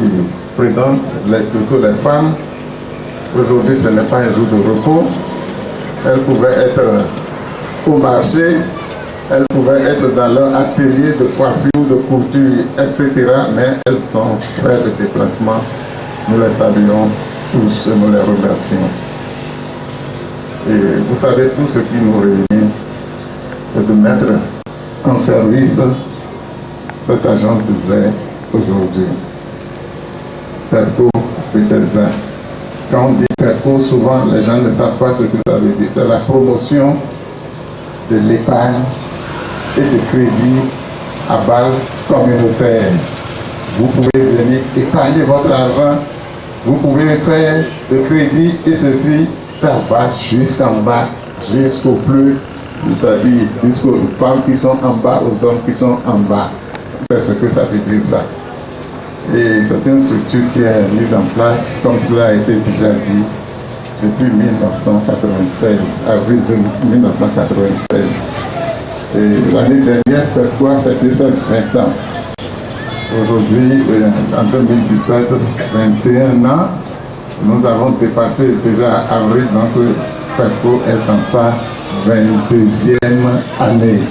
présente, surtout les femmes. Aujourd'hui, ce n'est pas un jour de repos. Elles pouvaient être au marché, elles pouvaient être dans leur atelier de coiffure, de couture, etc. Mais elles sont faites de déplacement. Nous les saluons tous et nous les remercions. Et vous savez, tout ce qui nous réunit, c'est de mettre en service cette agence des airs aujourd'hui. Perco Bethesda. Quand on dit Perco, souvent les gens ne savent pas ce que ça veut dire. C'est la promotion de l'épargne et de crédit à base communautaire. Vous pouvez venir épargner votre argent, vous pouvez faire le crédit et ceci, ça va jusqu'en bas, jusqu'au plus, c'est-à-dire jusqu'aux femmes qui sont en bas, aux hommes qui sont en bas. C'est ce que ça veut dire ça. Et c'est une structure qui est mise en place, comme cela a été déjà dit, depuis 1996, avril 1996. Et l'année dernière, Perco a fêté ses 20 ans. Aujourd'hui, en 2017, 21 ans, nous avons dépassé déjà avril, donc Perco est dans sa 22e année.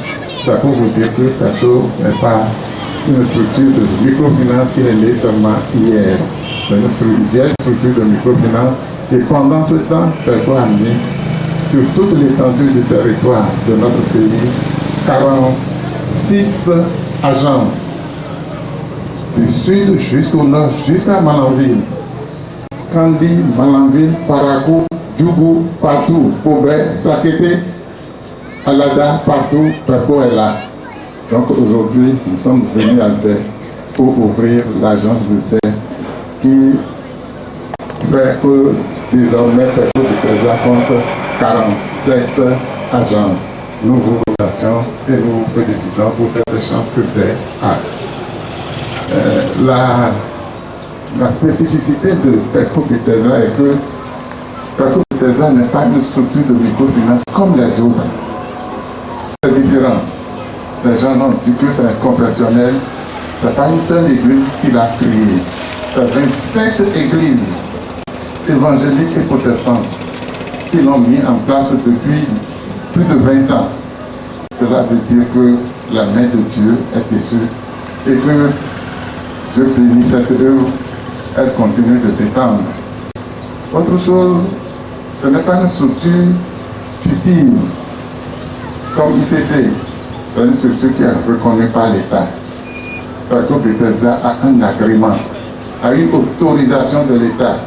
Ça pour vous dire que Perco n'est pas une structure de microfinance qui est née seulement hier. C'est une vieille structure de microfinance et pendant ce temps, Perco a mis sur toute l'étendue du territoire de notre pays 46 agences du sud jusqu'au nord, jusqu'à Malanville. Kandi, Malanville, Parakou, Djougou, partout, Kobe, Sakete, Alada, partout, Perco est là. Donc aujourd'hui, nous sommes venus à Zé pour ouvrir l'agence de Zé qui fait que désormais Perco Bethesda compte 47 agences. Nous vous remercions et nous vous félicitons pour cette chance que Zé a. La spécificité de Perco Bethesda est que Perco Bethesda n'est pas une structure de microfinance comme les autres. C'est différent. Les gens ont dit que c'est confessionnel. Ce n'est pas une seule église qu'il a créée. C'est 27 églises évangéliques et protestantes qui l'ont mis en place depuis plus de 20 ans. Cela veut dire que la main de Dieu est dessus et que Dieu bénit cette œuvre, elle continue de s'étendre. Autre chose, ce n'est pas une structure fictive comme ICC. C'est une structure qui est reconnue par l'État. Perco Bethesda a un agrément, a une autorisation de l'État.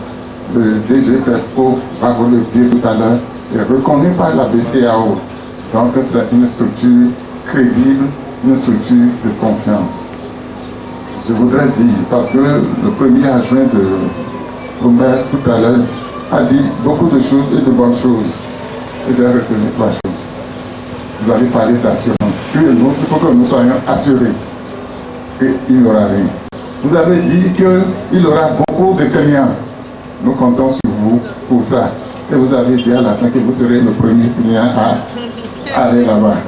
Le DG Perco va vous le dire tout à l'heure, est reconnu par la BCAO. Donc c'est une structure crédible, une structure de confiance. Je voudrais dire, parce que le premier adjoint de Omer tout à l'heure a dit beaucoup de choses et de bonnes choses. Et j'ai retenu 3 choses. Vous avez parlé d'assurance. Il faut que nous soyons assurés qu'il n'y aura rien. Vous avez dit qu'il y aura beaucoup de clients. Nous comptons sur vous pour ça. Et vous avez dit à la fin que vous serez le premier client à aller là-bas.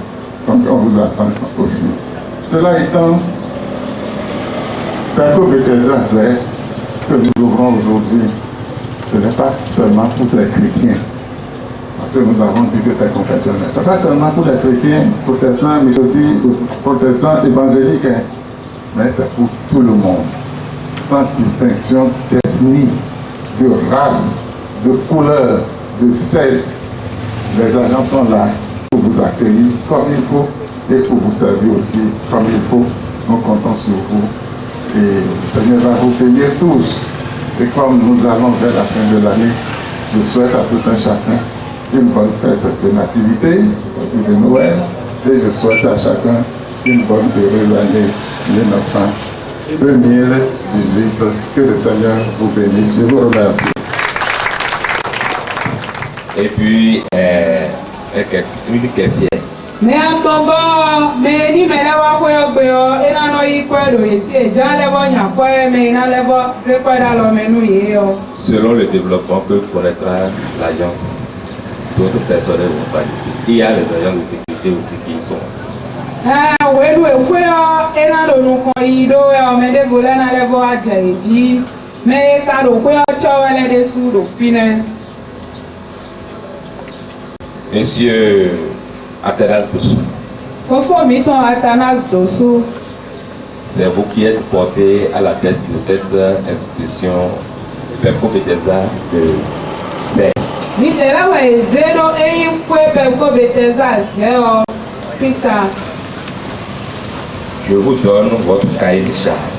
Donc on vous attend aussi. Cela étant, Perco Bethesda que nous ouvrons aujourd'hui, ce n'est pas seulement pour les chrétiens. Parce que nous avons dit que c'est confessionnel. Ce n'est pas seulement pour les chrétiens, protestants, méthodistes, protestants, évangéliques, mais c'est pour tout le monde. Sans distinction d'ethnie, de race, de couleur, de sexe. Les agents sont là pour vous accueillir comme il faut et pour vous servir aussi comme il faut. Nous comptons sur vous. Et le Seigneur va vous bénir tous. Et comme nous allons vers la fin de l'année, je souhaite à tout un chacun une bonne fête de nativité, de Noël, et je souhaite à chacun une bonne heureuse année 2018. Que le Seigneur vous bénisse. Je vous remercie. et puis une caissière. Mais en Congo, mais ni mais là quoi et là no y quoi ici et déjà les bons y quoi mais là les bons c'est quoi dans le menu yo. Selon le développement que connaîtra l'agence, d'autres personnels vont s'ajouter. Il y a les agents de sécurité aussi qui y sont. Ouais nous quoi et là nous quand y do mais des volets dans les bons à dit mais quand on quoi tu vas les dessous de fine. Monsieur Athanas Dossou. C'est vous qui êtes porté à la tête de cette institution Pemco Bethesda de Serre. Je vous donne votre cahier de charge.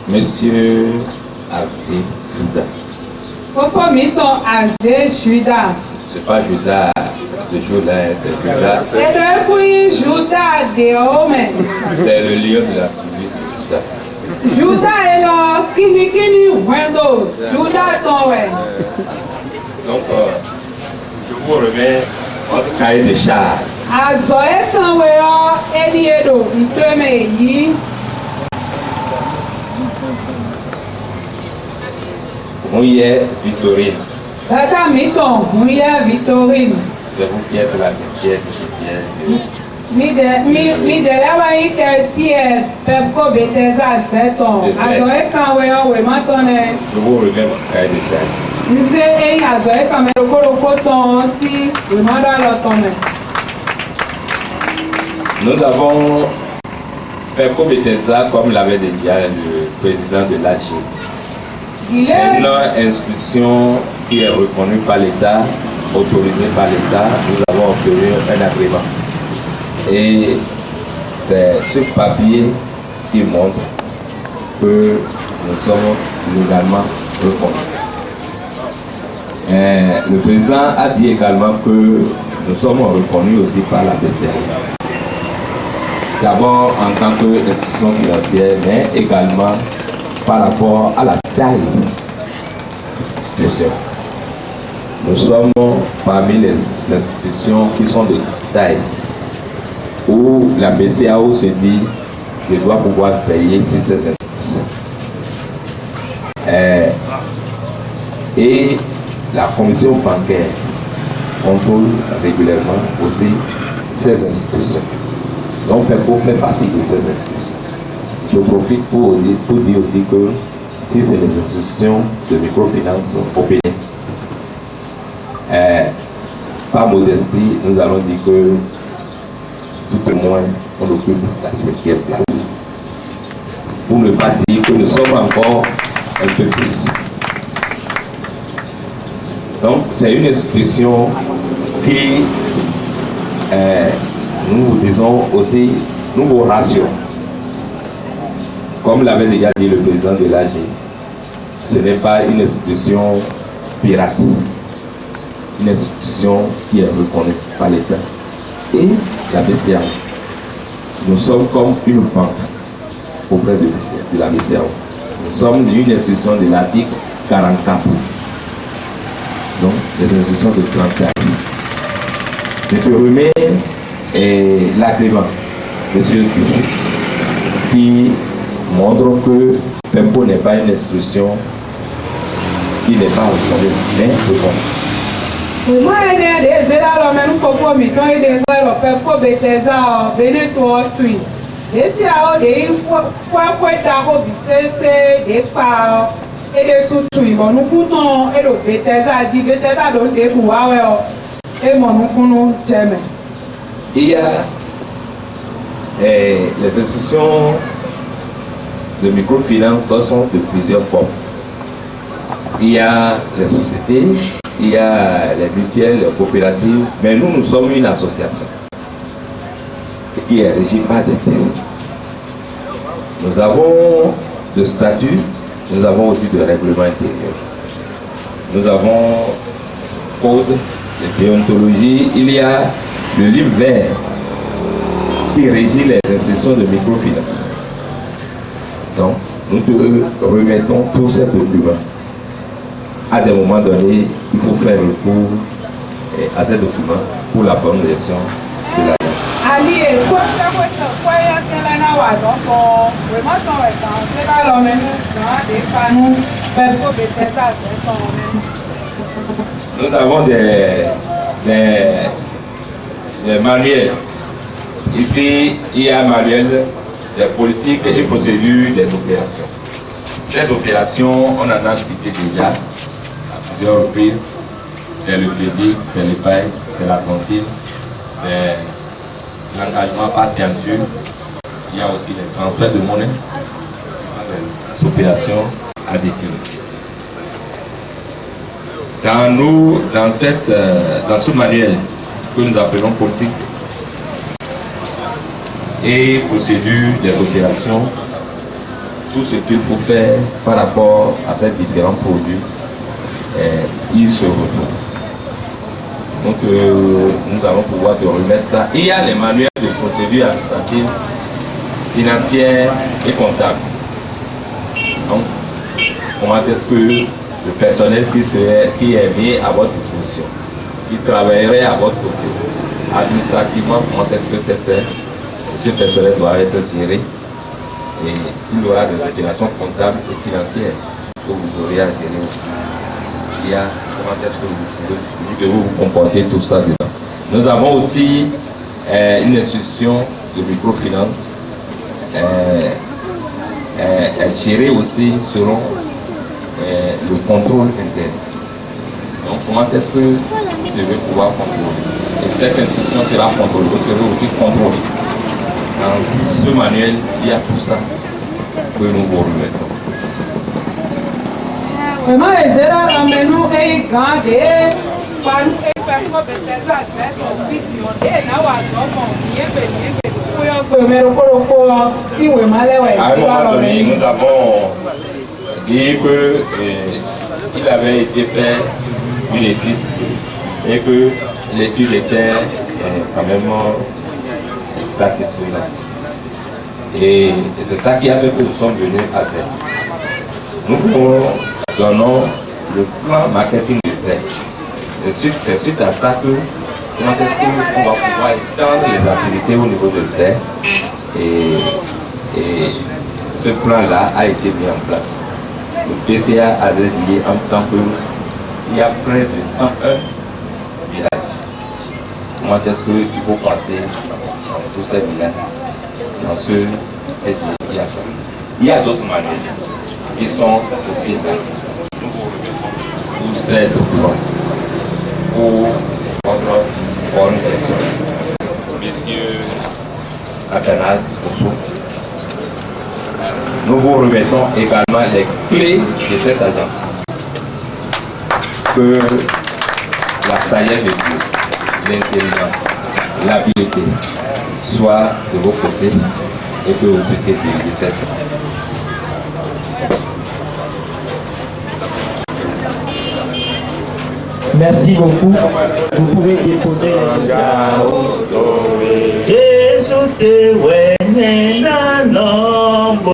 Monsieur Azé Judas. C'est pas Judas de Judas, c'est Judas. C'est le lieu de la tribu de Judas. Judas est là, kini wendo. Judas ton ouais. Donc, je vous remets votre cahier de charge. Azoe kan we o ediedo ntome yi. Mouillé Victorine. Tata Miton, Mouillé Victorine. C'est vous qui êtes la caissière de Mi de la wa yi caissière Pemco Bethesda seton. Azoe kan we o we matone. Je vous remets votre cahier de charge. Nze eyi azoe kan me loko ton si we manda lo tome. Nous avons Pemco Bethesda, comme l'avait dit le président de l'AG. C'est une institution qui est reconnue par l'État, autorisée par l'État. Nous avons obtenu un agrément. Et c'est ce papier qui montre que nous sommes légalement reconnus. Le président a dit également que nous sommes reconnus aussi par la BCA. D'abord en tant qu'institution financière, mais également par rapport à la taille spéciale. Nous sommes parmi les institutions qui sont de taille, où la BCAO se dit je dois pouvoir veiller sur ces institutions. Et la commission bancaire contrôle régulièrement aussi ces institutions. Donc, Pemco fait partie de ces institutions. Je profite pour dire aussi que si c'est les institutions de microfinance au Bénin, par modestie, nous allons dire que tout au moins on occupe la 5e place. Pour ne pas dire que nous sommes encore un peu plus. Donc, c'est une institution qui, nous disons aussi, nous vous rassurons. Comme l'avait déjà dit le président de l'AG, ce n'est pas une institution pirate, une institution qui est reconnue par l'État et la BCAO. Nous sommes comme une banque auprès de la BCAO. Nous sommes une institution de l'article 44. Donc, des institutions de 34. Je te remets l'agrément, monsieur Duché, qui montre que Pemco n'est pas une institution qui n'est pas reconnue, mais reconnue. Moi, je suis là, mais nous pouvons me donner des gens Pemco Bethesda, Beneto, Tui. Et si à des fois, des parts et des sous-tuis, nous pouvons et le Bethesda, dit Bethesda, donc des pouvoirs et mon nous jamais. Il y a les institutions de microfinance sont de plusieurs formes. Il y a les sociétés, il y a les mutuelles, les coopératives, mais nous sommes une association qui est régie par des tests. Nous avons de statut, nous avons aussi de règlement intérieur. Nous avons code de déontologie, il y a le livre vert qui régit les institutions de microfinance. Donc, nous te remettons tous ces documents. À des moments donnés, il faut faire recours à ces documents pour la bonne gestion de l'agence. Nous avons des manuels. Ici, il y a un manuel des politiques et procédures des opérations. Les opérations, on en a cité déjà à plusieurs reprises. C'est le crédit, c'est l'épargne, c'est la cantine, c'est l'engagement par signature. Il y a aussi les transferts de monnaie, des opérations additives. Dans ce manuel que nous appelons politique et procédure des opérations, tout ce qu'il faut faire par rapport à ces différents produits, il se retrouve. Donc nous allons pouvoir te remettre ça. Il y a les manuels de procédure administrative, financière et comptable. Donc, comment est-ce que le personnel qui est mis à votre disposition, qui travaillerait à votre côté, administrativement, comment est-ce que c'est fait? Ce personnel doit être géré et il y aura des opérations comptables et financières que vous aurez à gérer aussi. Il y a comment est-ce que vous devez vous comporter, tout ça dedans. Nous avons aussi une institution de microfinance gérée aussi selon le contrôle interne. Donc comment est-ce que vous devez pouvoir contrôler? Et cette institution sera contrôlée, vous serez aussi contrôlée. Dans ce manuel, il y a tout ça que nous vous remettons. À un moment donné, nous avons dit qu'il avait été fait une étude et que l'étude était quand même satisfaisante. Et c'est ça qui a fait que nous sommes venus à ZEC. Nous donnons le plan marketing de ZEC. C'est suite à ça que comment est-ce qu'on va pouvoir étendre les activités au niveau de ZEC. Et ce plan-là a été mis en place. Le PCA a dit en tant qu'il y a près de 101 villages. Comment est-ce qu'il faut passer dans tous ces villages? Dans il y a ça. Il y a d'autres manières qui sont aussi là. Nous vous remettons tous ces documents pour votre bonne gestion. Messieurs Akanad, nous vous remettons également les clés de cette agence. Que la sagesse de Dieu, l'intelligence, l'habileté soit de vos côtés et que vous puissiez diriger cette. Merci beaucoup. Vous pouvez déposer les Jésus te wene na nombo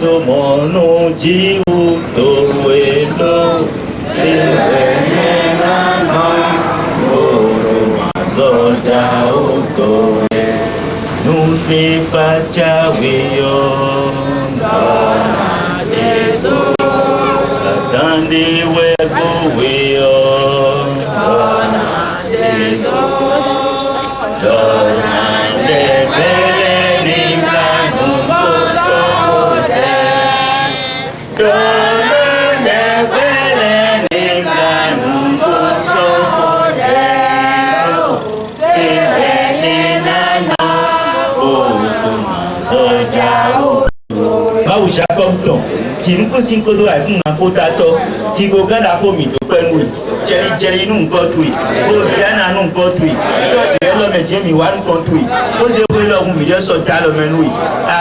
do mono ji uto welo te wene na nombo do mazoja uto nufi pacha wiyo na Jesu atandi wego wiyo ou Jacob ton qui nous cause une codo avec un potato qui go ganda ko mi do penu jeri nu nko tui ko se na nu nko tui to je lo me je mi wa nko tui ko se ko lo mu mi je so ta lo menu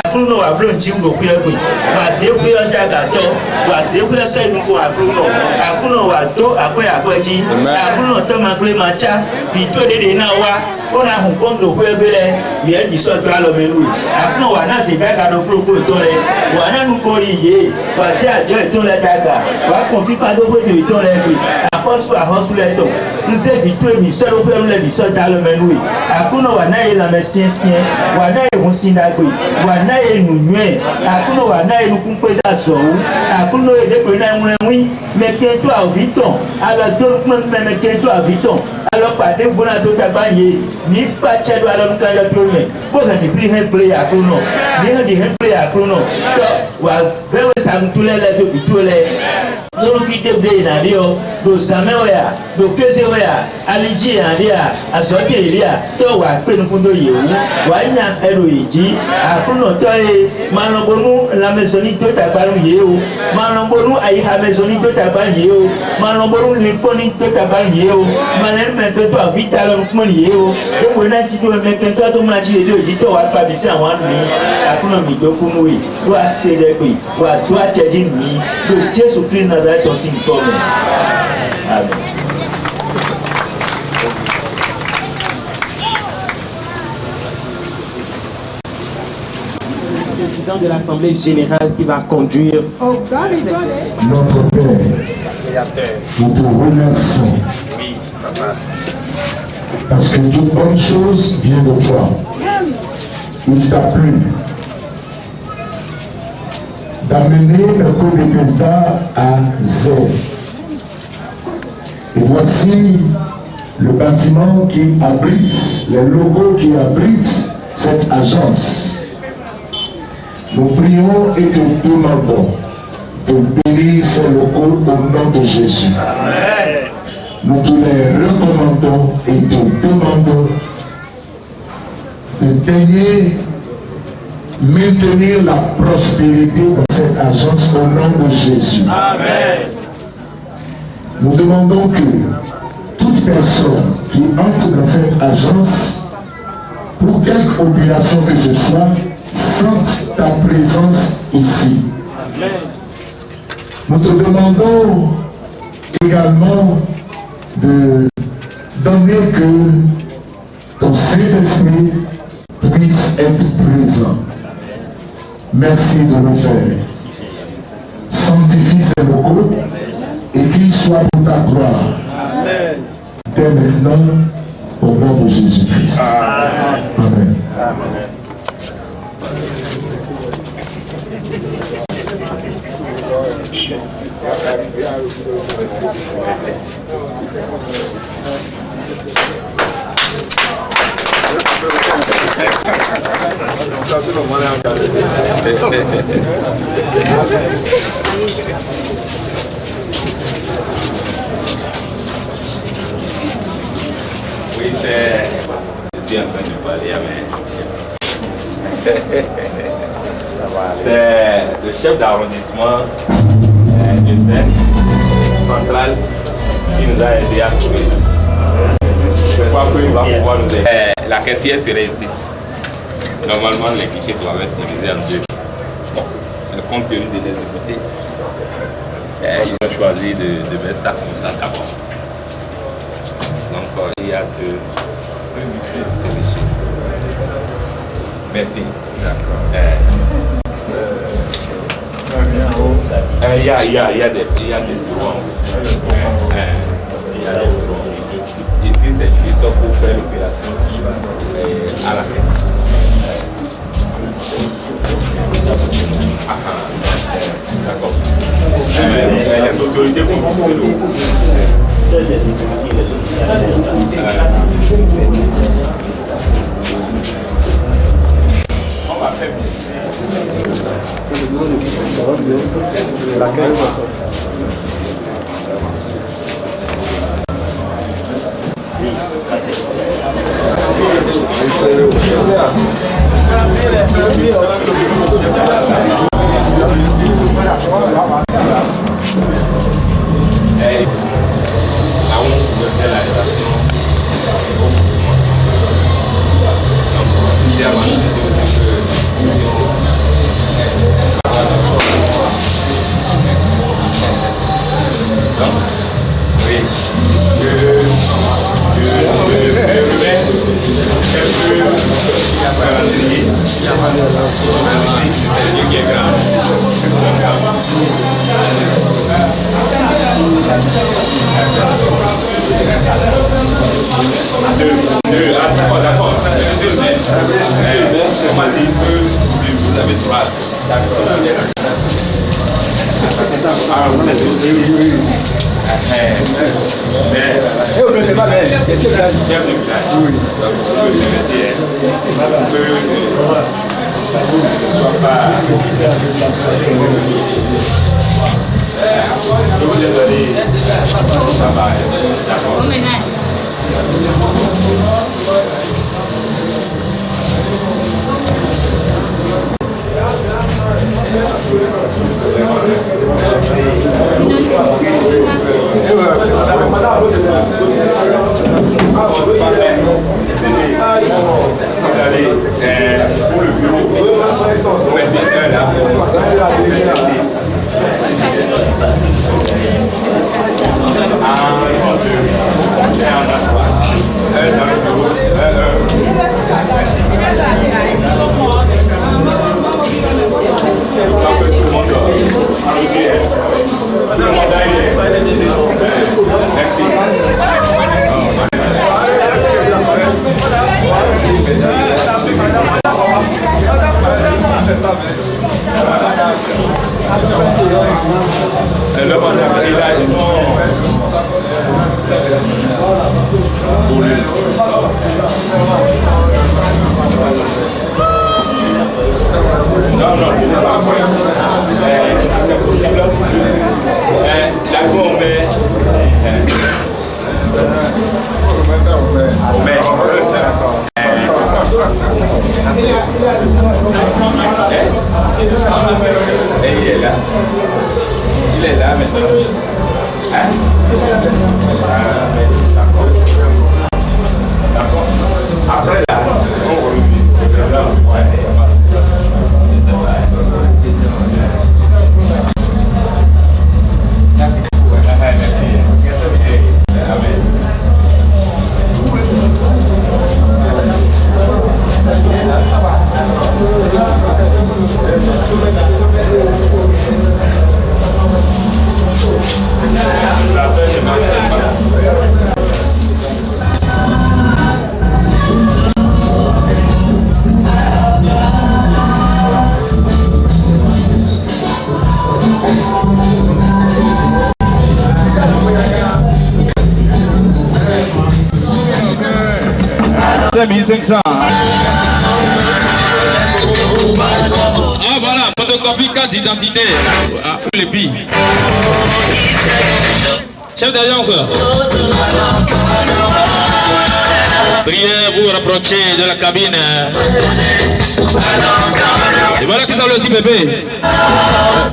akuno wa blo nji ngo ku egbe wa se ku yo daga to wa se ku se nu ko akuno wa to akweji akuno to ma kle ma cha fi to de na wa ona hun kondo ku egbe le mi e bi so ta lo menu akuno wa na se daga do pro to le wa na nu ko iye wa se ajo to le daga wa kon fi pa do bo de to le bi aposu ahosu le to nse bi to mi so do ku le bi so ta lo menu akuno wa na e la me sien wa na e hun sin dagbe wa na e nu nwe akuno wa na e nu kun pe da so akuno e de pe na nwi me ke to aviton ala do kun me ke to aviton ala pade bona do ta baye ni pa chedo ala nu ka ya to me bo ga di pre play akuno ni ha di play akuno to wa bewe sam tulele do bitole lórí fi débìlẹ̀ ìnàdíọ́ ló sàmẹ́wẹ̀yà ló kéṣewẹ̀yà alíjì ìnàdíà àsọ̀dẹ̀ ìrìà tó wà pẹ̀lúkúndó yẹ̀wò wà nyà ẹrù ìjì àkúnà tọ́ ẹ malọ́bọnú lamẹ́sọ̀ní tó tàgbánu yẹ̀ o malọ́bọnú àyíkàmẹ́sọ̀ní tó tàgbánu yẹ̀ o malọ́bọnú lẹ́kọ́ní tó tàgbánu yẹ̀ o malẹ́mẹ́kẹ́tọ́ àbíta lọ́nùkúmọ́ni yẹ̀ o dẹ́kun náà ti tó mẹ́kẹ́tọ́ tó múra ti lè dé òjì tó wà fàbí sí àwọn àmì àkúnà mi tó kúnú wẹ̀ tó a ṣe lẹ́gbẹ̀ẹ́ wà tó a jẹ́jì mi ló Jésù Kristu náà dáìtọ̀ sí nǹkan mi. Amen. Le président de l'Assemblée générale qui va conduire. Notre Père, nous te remercions. Oui, papa. Parce que toute bonne chose vient de toi. Il t'a plu d'amener le code de Bethesda à zéro. Et voici le bâtiment qui abrite, les locaux qui abritent cette agence. Nous prions et te demandons de bénir ces locaux au nom de Jésus. Amen. Nous te les recommandons et te demandons de daigner maintenir la prospérité dans cette agence au nom de Jésus. Amen. Nous demandons que toute personne qui entre dans cette agence, pour quelque opération que ce soit, sente ta présence ici. Amen. Nous te demandons également de donner que ton Saint-Esprit puisse être présent. Merci de le faire. Sanctifie ces locaux et qu'ils soient pour ta gloire. Amen. Dès maintenant, au nom de Jésus-Christ. Amen. Amen. Oui, je suis en train de parler à mes... C'est le chef d'arrondissement de Seine central qui nous a aidé à trouver ici. Je crois qu'il va pouvoir nous aider. La caissière serait ici. Normalement, les guichets doivent être divisés en deux. Bon, compte tenu des difficultés, ils ont choisi de mettre ça comme ça d'abord. Donc, il y a deux guichets. Merci. D'accord. Il y a des bureaux. Il y a des bureaux. Ici, c'est juste pour faire l'opération à la caisse. D'accord. Les autorités vont faire l'eau. On va faire 1500. Ah voilà, photocopie carte d'identité. Ah, les billes. Chef d'agence. Priez vous rapprocher de la cabine. Et voilà qui s'appelle aussi Pépé.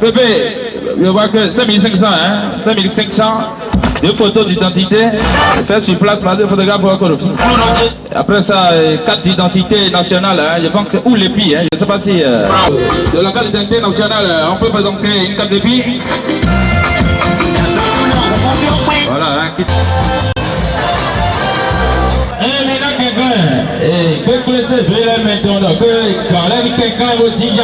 Pépé, je vois que 5500, hein, 5500. Deux photos d'identité, fait sur place par deux photographes pour encore. Après ça, carte d'identité nationale, hein, je pense que ou l'épi, hein, je ne sais pas si de la carte d'identité nationale, on peut présenter une carte d'épi. Voilà, hein, que laisser faire maintenant, que quand quelqu'un vous dit bien.